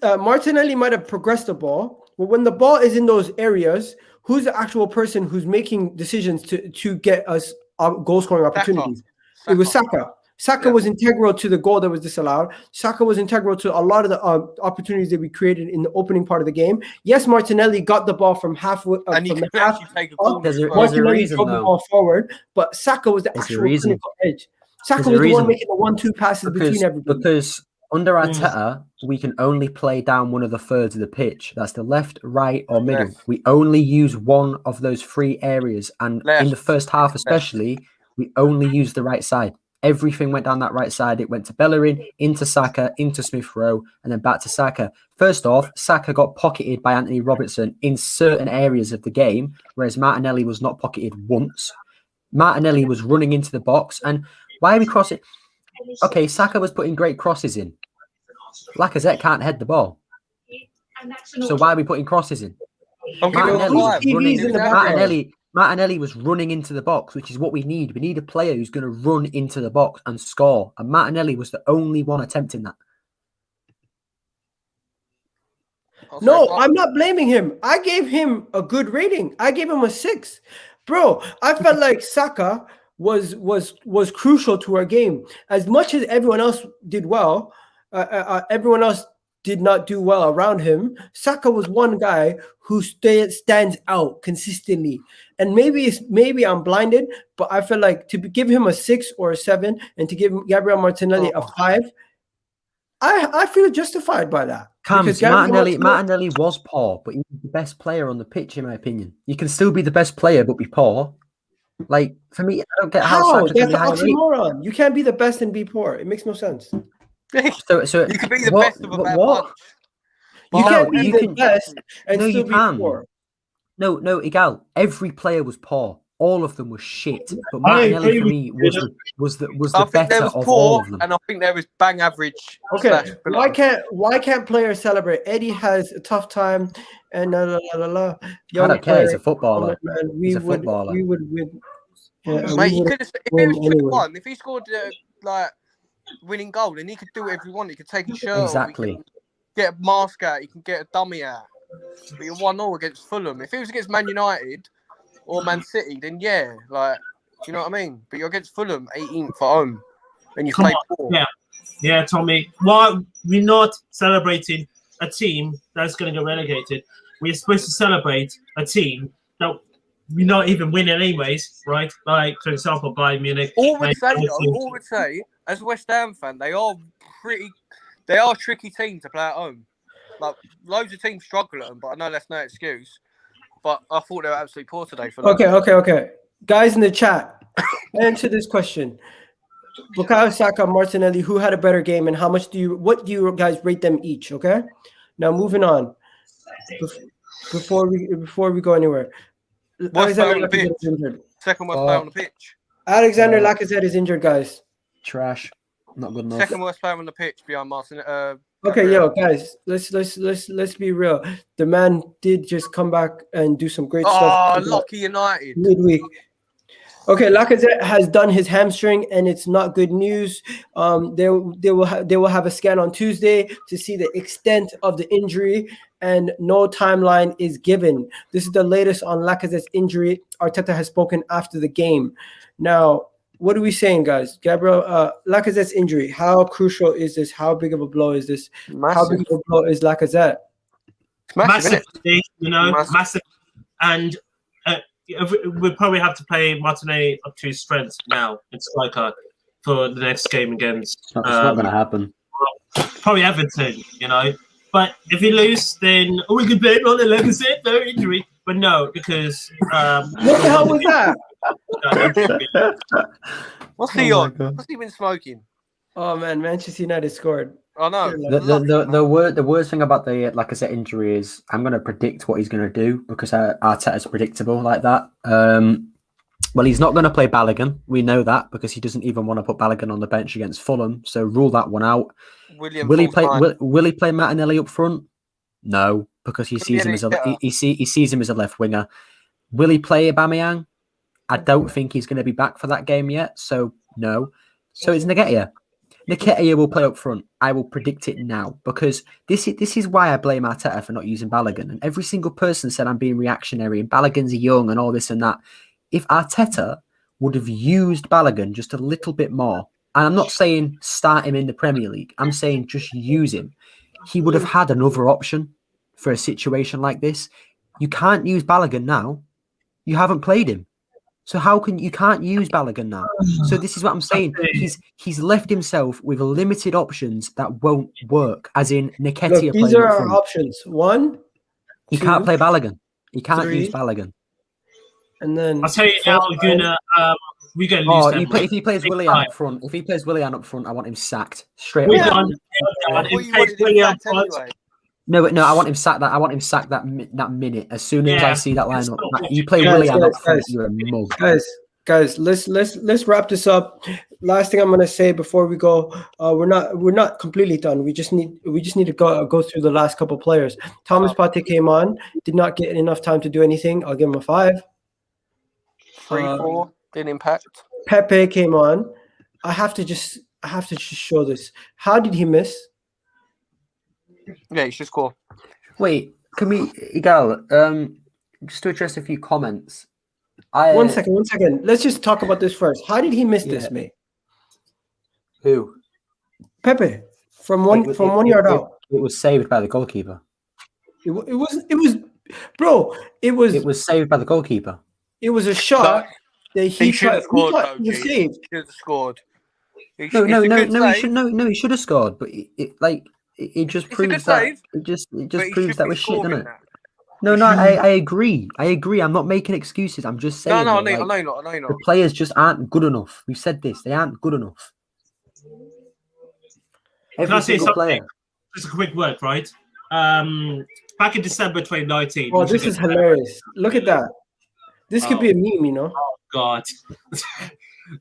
Martinelli might have progressed the ball, but when the ball is in those areas, who's the actual person who's making decisions to get us goal scoring opportunities? Saka. It was Saka. Saka was integral to the goal that was disallowed. Saka was integral to a lot of the opportunities that we created in the opening part of the game. Yes, Martinelli got the ball from halfway. And he could actually take a goal. There's a reason, drove the ball forward, but Saka was the actual clinical edge. Saka was the one making the 1-2 passes between everybody. Because under Arteta, we can only play down one of the thirds of the pitch. That's the left, right, or middle. We only use one of those 3 areas. And in the first half especially, we only use the right side. Everything went down that right side. It went to Bellerin, into Saka, into Smith Rowe, and then back to Saka. First off, Saka got pocketed by Anthony Robertson in certain areas of the game, whereas Martinelli was not pocketed once. Martinelli was running into the box. And why are we crossing? Okay, Saka was putting great crosses in. Lacazette can't head the ball. So why are we putting crosses in? Martinelli was running into the box, which is what we need. We need a player who's going to run into the box and score. And Martinelli was the only one attempting that. No, I'm not blaming him. I gave him a good rating. I gave him a 6. Bro, I felt like Saka was crucial to our game. As much as everyone else did well, everyone else did not do well around him. Saka was one guy who stands out consistently. And maybe I'm blinded, but I feel like to give him a 6 or a 7 and to give Gabriel Martinelli a 5, I feel justified by that. Martinelli was poor, but he was the best player on the pitch, in my opinion. You can still be the best player, but be poor. Like, for me, I don't get how Saka that's an oxymoron. You can't be the best and be poor. It makes no sense. So you can be the best of a bad bunch. You can't be the best and still be poor. No, Egal. Every player was poor. All of them were shit. But Martinelli for me was the better of all of them. And I think there was bang average. Okay, why can't players celebrate? Eddie has a tough time, and I don't care. He's a footballer. He's a footballer. We would win. Mate, he could have. If it was 2-1, if he scored winning goal, then he could do whatever he wanted. He could take his shirt exactly. Off, get a mask out. He can get a dummy out. But you're 1-0 against Fulham. If it was against Man United or Man City, then yeah, you know what I mean? But you're against Fulham, 18th for home, and you play poor. Yeah, Tommy. Why we're not celebrating a team that's going to get relegated? We're supposed to celebrate a team that we're not even winning anyways, right? Like, for example, Bayern Munich. All would say, as a West Ham fan, they are a tricky team to play at home. Like, loads of teams struggle at them, but I know that's no excuse. But I thought they were absolutely poor today. Okay. Guys in the chat, answer this question. Bukayo Saka, Martinelli, who had a better game, and what do you guys rate them each? Okay. Now moving on. before we go anywhere. Worst player on the Lacazette pitch. is injured. Second worst player on the pitch. Alexander Lacazette is injured, guys. Trash. Not good enough. Second worst player on the pitch behind Martin. Okay, yo, guys, let's be real. The man did just come back and do some great stuff. Oh, lucky United. Midweek. Okay, Lacazette has done his hamstring, and it's not good news. They will have a scan on Tuesday to see the extent of the injury, and no timeline is given. This is the latest on Lacazette's injury. Arteta has spoken after the game. Now, what are we saying, guys? Gabriel, Lacazette's injury. How crucial is this? How big of a blow is this? Massive. How big of a blow is Lacazette? Massive, massive, and we'll probably have to play Martinelli up to his strength now. It's like for the next game against. It's not going to happen. Probably Everton, But if he lose, then we could blame on the Lacazette, no injury. But no, because what the hell was that? What's he on? What's he been smoking? Oh man, Manchester United scored. Oh no. The worst thing about the Lacazette injury is I'm going to predict what he's going to do because Arteta's predictable like that. Well, he's not going to play Balogun. We know that because he doesn't even want to put Balogun on the bench against Fulham. So rule that one out. Will he play Martinelli up front? No, because he sees him as he sees him as a left winger. Will he play Aubameyang? I don't think he's going to be back for that game yet. So no. So it's Nketiah. Nketiah will play up front. I will predict it now because this is why I blame Arteta for not using Balogun. And every single person said I'm being reactionary and Balogun's young and all this and that. If Arteta would have used Balogun just a little bit more, and I'm not saying start him in the Premier League, I'm saying just use him, he would have had another option for a situation like this. You can't use Balogun now. You haven't played him. So you can't use Balogun now? So this is what I'm saying. He's left himself with limited options that won't work. As in Nketiah. Look, these are our options. One, he can't play Balogun. He can't 3, use Balogun. And then I'll tell you now, we're going to lose them. If he plays Willian up front, I want him sacked straight away. No, I want him sacked. I want him sacked that minute. As soon as I see that lineup, you play Willian up front, you're a mug. Guys, let's wrap this up. Last thing I'm gonna say before we go, we're not completely done. We just need to go through the last couple players. Thomas Partey came on, did not get enough time to do anything. I'll give him a 5. 3-4 didn't impact. Pepe came on. I have to just show this. How did he miss? Yeah, he should score. Wait, can we, Egal, just to address a few comments. One second. Let's just talk about this first. How did he miss this, mate? Who? Pepe from one yard out. It was saved by the goalkeeper. It was saved by the goalkeeper. It was a shot that he should have scored. He should have scored. He should have scored, but it just proves that we're shit, doesn't it? No, I agree. I'm not making excuses. I'm just saying. No, I know not. The players just aren't good enough. We've said this. They aren't good enough. Every single player. Just a quick word, right? Back in December 2019. Oh, this is hilarious. Look at that. This could be a meme, Oh, God.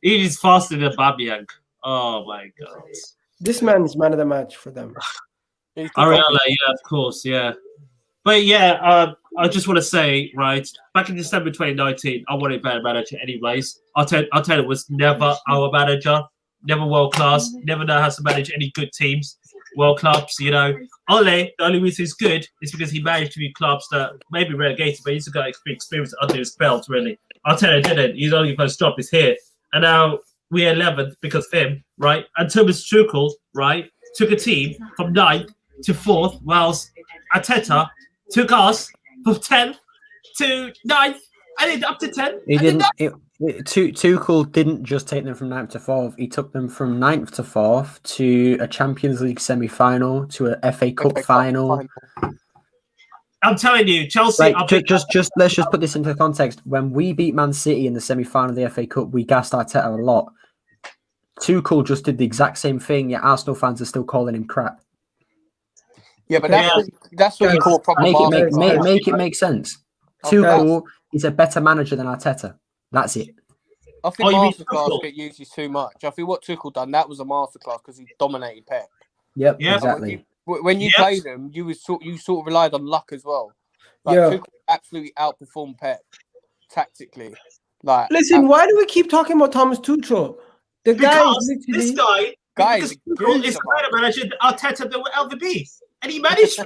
He is faster than Aubameyang. Oh, my God. This man is man of the match for them. Ariella, yeah, of course, yeah. But, yeah, I just want to say, right, back in December 2019, I wanted a better manager anyways. Arteta was never our manager, never world-class, never know how to manage any good teams, world clubs, Ole, the only reason he's good is because he managed to be clubs that maybe relegated, but he's got experience under his belt, really. Arteta didn't. His only first job is here. And now we're 11th because of him, right? And Thomas Tuchel, right, took a team from 9th to 4th, whilst Arteta took us from 10th to 9th and then up to 10th. He didn't. Tuchel didn't just take them from 9th to 4th. He took them from 9th to 4th to a Champions League semi-final, to a FA Cup final. I'm telling you, Chelsea. Let's just put this into context. When we beat Man City in the semi-final of the FA Cup, we gassed Arteta a lot. Tuchel just did the exact same thing, yet Arsenal fans are still calling him crap. Yeah, but Okay. that's what you call a proper Make it masterclass. make it make sense. Okay. Tuchel is a better manager than Arteta. That's it. I think you mean masterclass Tuchel? get used too much. I think what Tuchel done, that was a masterclass because he dominated Pep. Yep, Yeah. exactly. When you played him, you sort of relied on luck as well. Like Yeah. Tuchel absolutely outperformed Pep tactically. Like, Listen, why do we keep talking about Thomas Tuchel? The guy is Because literally this guy is goose a better manager than Arteta than LVB. And he managed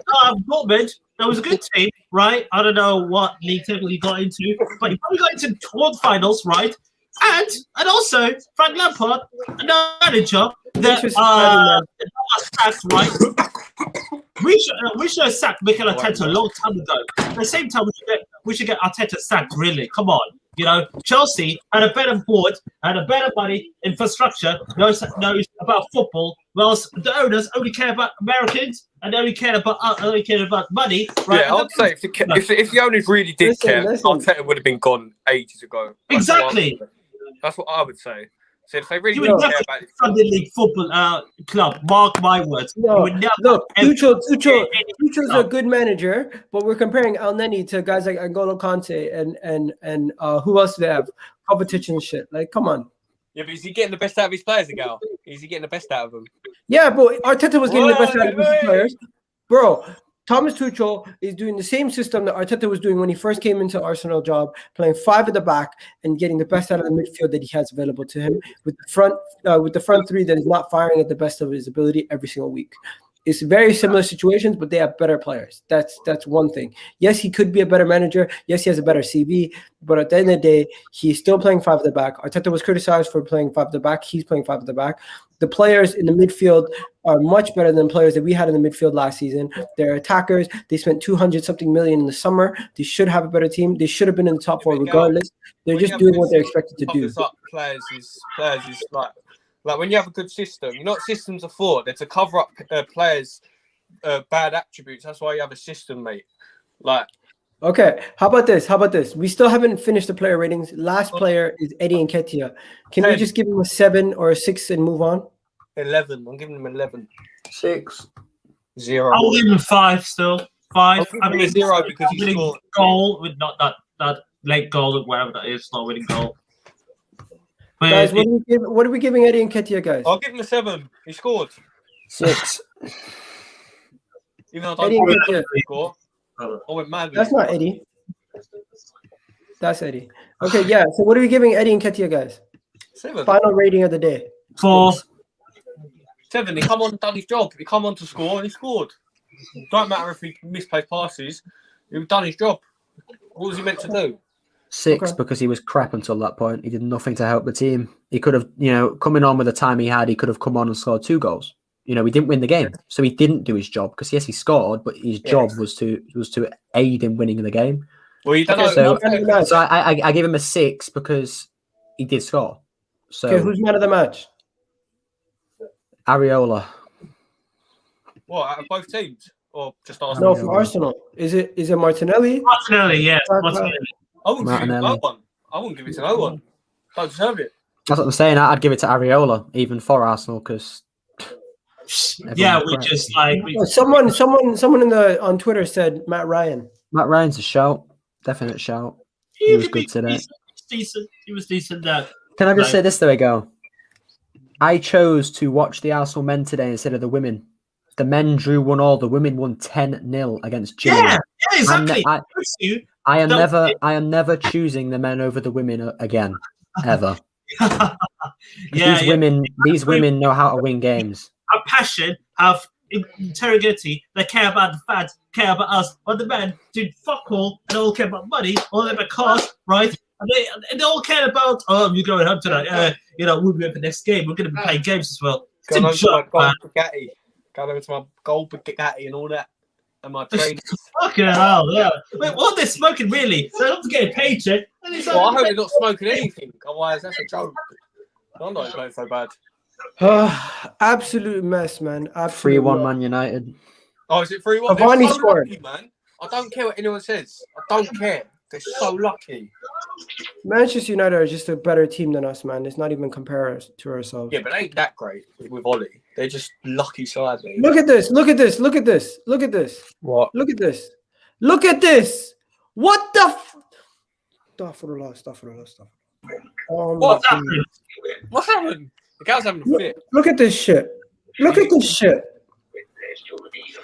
Dortmund. That was a good team, right? I don't know what league table he got into, but he probably got into quarterfinals, right? And also Frank Lampard, another manager that sacked, right? We should have sacked Mikel Arteta a long time ago. At the same time, we should get Arteta sacked. Really, come on. You know, Chelsea had a better board, had a better money, infrastructure, knows about football, whilst the owners only care about Americans and only care about money. Right? Yeah, I'd say if the owners really did care, Arteta would have been gone ages ago. Exactly. That's what I would say. So if they really You did would care never about it, Sunday League football club. Mark my words. No, You would never look, ever- Tuchel's a good manager, but we're comparing El Neni to guys like N'Golo Kante and who else do they have? Competition shit. Like, come on. yeah, but is he getting the best out of his players, Egal? Is he getting the best out of them? Yeah, but Arteta was getting the best out of his players. Bro, Thomas Tuchel is doing the same system that Arteta was doing when he first came into Arsenal job, playing 5 at the back and getting the best out of the midfield that he has available to him with the front three that is not firing at the best of his ability every single week. It's very similar situations, but they have better players. That's one thing. Yes, he could be a better manager. Yes, he has a better CV. But at the end of the day, he's still playing 5 at the back. Arteta was criticized for playing 5 at the back. He's playing 5 at the back. The players in the midfield are much better than players that we had in the midfield last season. They're attackers. They spent 200-something million in the summer. They should have a better team. They should have been in the top 4 regardless. They're just doing what they're expected to do. Players is like when you have a good system, you know what systems are for? They're to cover up players' bad attributes. That's why you have a system, mate. Like, okay, how about this? We still haven't finished the player ratings. Last player is Eddie Nketiah. Can we just give him a 7 or a 6 and move on? 11. I'm giving him 11. 6. 0. I'll give him 5 still. 5. I mean, 0 because he scored goal with not that late goal or whatever that is, not winning goal. But Guys, what are we giving Eddie Nketiah, guys? I'll give him a 7. He scored. 6. Even though I Eddie don't Nketiah. score. I went mad. That's not Eddie. That's Eddie. Okay, yeah. So what are we giving Eddie Nketiah, guys? 7. Final rating of the day. 4. 7. He come on and done his job. He come on to score and he scored. Don't matter if he misplaced passes. He's done his job. What was he meant to do? 6 because he was crap until that point. He did nothing to help the team. He could have, coming on with the time he had, he could have come on and scored 2 goals. We didn't win the game, so he didn't do his job. Because yes, he scored, but his job was to aid in winning the game. Well, you don't know. So I give him a 6 because he did score. So okay, who's man of the match? Areola. What, out of both teams? Or just Arsenal? No, from Arsenal. Is it Martinelli? Martinelli, yes. Martinelli. I wouldn't give it to no one. I wouldn't give it to no one. Don't deserve it. That's what I'm saying. I'd give it to Areola, even for Arsenal, because just like someone on Twitter said Matt Ryan. Matt Ryan's a shout, definite shout. He was good today. He was decent. Can I just say this though, Egal? I chose to watch the Arsenal men today instead of the women. The men drew 1-1. The women won 10-0 against Gillingham. Yeah, exactly. I am never choosing the men over the women again, ever. These women know how to win games. Have passion, have integrity. They care about the fans, care about us. But the men do fuck all and all care about money, all about cars, right? And they all care about, you're going home tonight. We'll be at the next game. We're going to be playing games as well. Going over to my gold Bugatti and all that. And my trainers. Fucking hell, yeah. Wait, what they're smoking, really? So I'm getting paid, I hope they're not smoking anything. Otherwise, that's a joke. I'm not playing so bad. Absolute mess, man. 3-1 Man United. Oh, is it 3-1? Cavani scored. Lucky, man. I don't care what anyone says. I don't care. They're so lucky. Manchester United are just a better team than us, man. It's not even compare us to ourselves. Yeah, but they ain't that great with Ollie. They're just lucky side. Look at this. Look at this. Look at this. Look at this. What? Look at this. Look at this. What the Astaghfirullah. What's happening? What's happening? The guy's having a fit. Look at this shit. Look at this shit.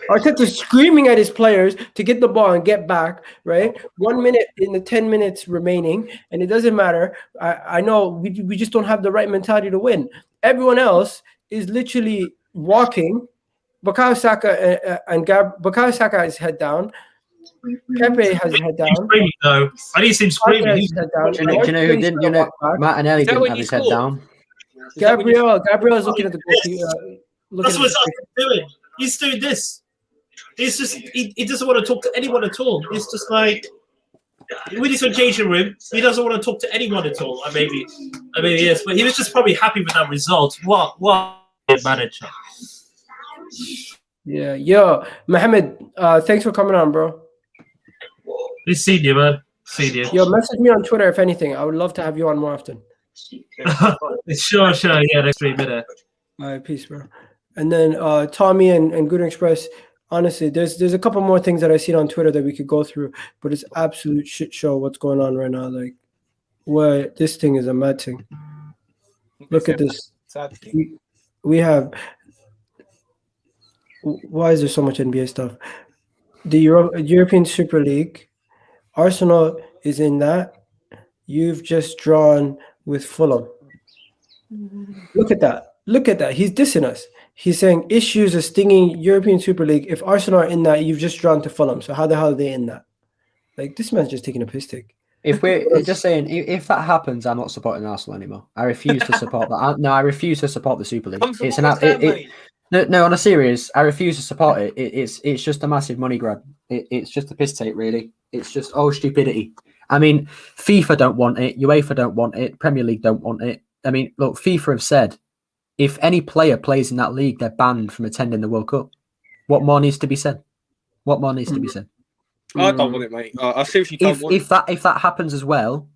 Arteta screaming at his players to get the ball and get back, right? 1 minute in the 10 minutes remaining, and it doesn't matter. I know we just don't have the right mentality to win. Everyone else is literally walking. Bukayo Saka Bukayo Saka has head down. Pepe has his head down. He's screaming, though. I didn't see him screaming. He's head down. Do you know who didn't? You know, Martinelli didn't have his head down. Gabriel is looking at the goalkeeper. That's what he's doing. He's doing this. He's just he doesn't want to talk to anyone at all. It's just like with his engagement room, he doesn't want to talk to anyone at all. Maybe yes, but he was just probably happy with that result. What manager? Yeah, yo, Mohammed, thanks for coming on, bro. He's seen you, man. Seen you. Yo, message me on Twitter if anything. I would love to have you on more often. Sure. Yeah, next 3 minutes. All right, peace, bro. And then Tommy and Good Express. Honestly, there's a couple more things that I seen on Twitter that we could go through, but it's absolute shit show what's going on right now. Like, what this thing is a mad thing. Look at this. We have. Why is there so much NBA stuff? The European Super League, Arsenal is in that. You've just drawn with Fulham. Look at that. Look at that. He's dissing us. He's saying issues are stinging European Super League. If Arsenal are in that, you've just drawn to Fulham. So how the hell are they in that? Like, this man's just taking a piss take. If we're just saying, if that happens, I'm not supporting Arsenal anymore. I refuse to support that. No, I refuse to support the Super League. It's no, on a serious, I refuse to support it. It's just a massive money grab. It's just a piss take, really. It's just stupidity. I mean, FIFA don't want it. UEFA don't want it. Premier League don't want it. I mean, look, FIFA have said if any player plays in that league, they're banned from attending the World Cup. What more needs to be said? What more needs to be said? I don't want it, mate. I seriously don't want it. If that happens as well,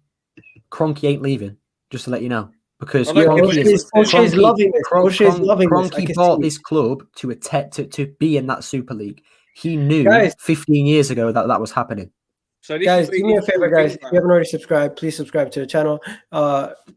Kroenke ain't leaving. Just to let you know, because Kroenke is loving it. Kroenke bought this club to be in that Super League. He knew 15 years ago that was happening. So guys, do me a favor, guys. If you haven't already subscribed, please subscribe to the channel.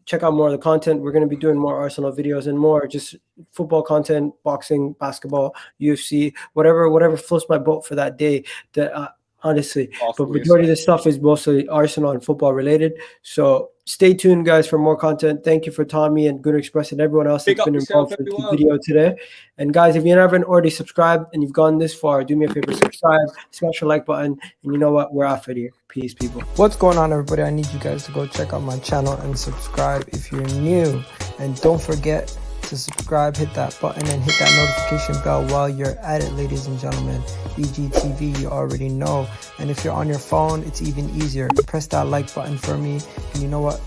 Check out more of the content. We're going to be doing more Arsenal videos and more just football content, boxing, basketball, UFC, whatever floats my boat for that day. That honestly, but majority of the stuff is mostly Arsenal and football related. So stay tuned, guys, for more content. Thank you for Tommy and Good Express and everyone else that's been involved with the video today. And guys, if you haven't already subscribed and you've gone this far, do me a favor, subscribe, smash the like button, and you know what? We're out for here. Peace, people. What's going on, everybody? I need you guys to go check out my channel and subscribe if you're new. And don't forget to subscribe, hit that button, and hit that notification bell while you're at it, ladies and gentlemen. EGTV, you already know. And if you're on your phone, it's even easier. Press that like button for me. And you know what?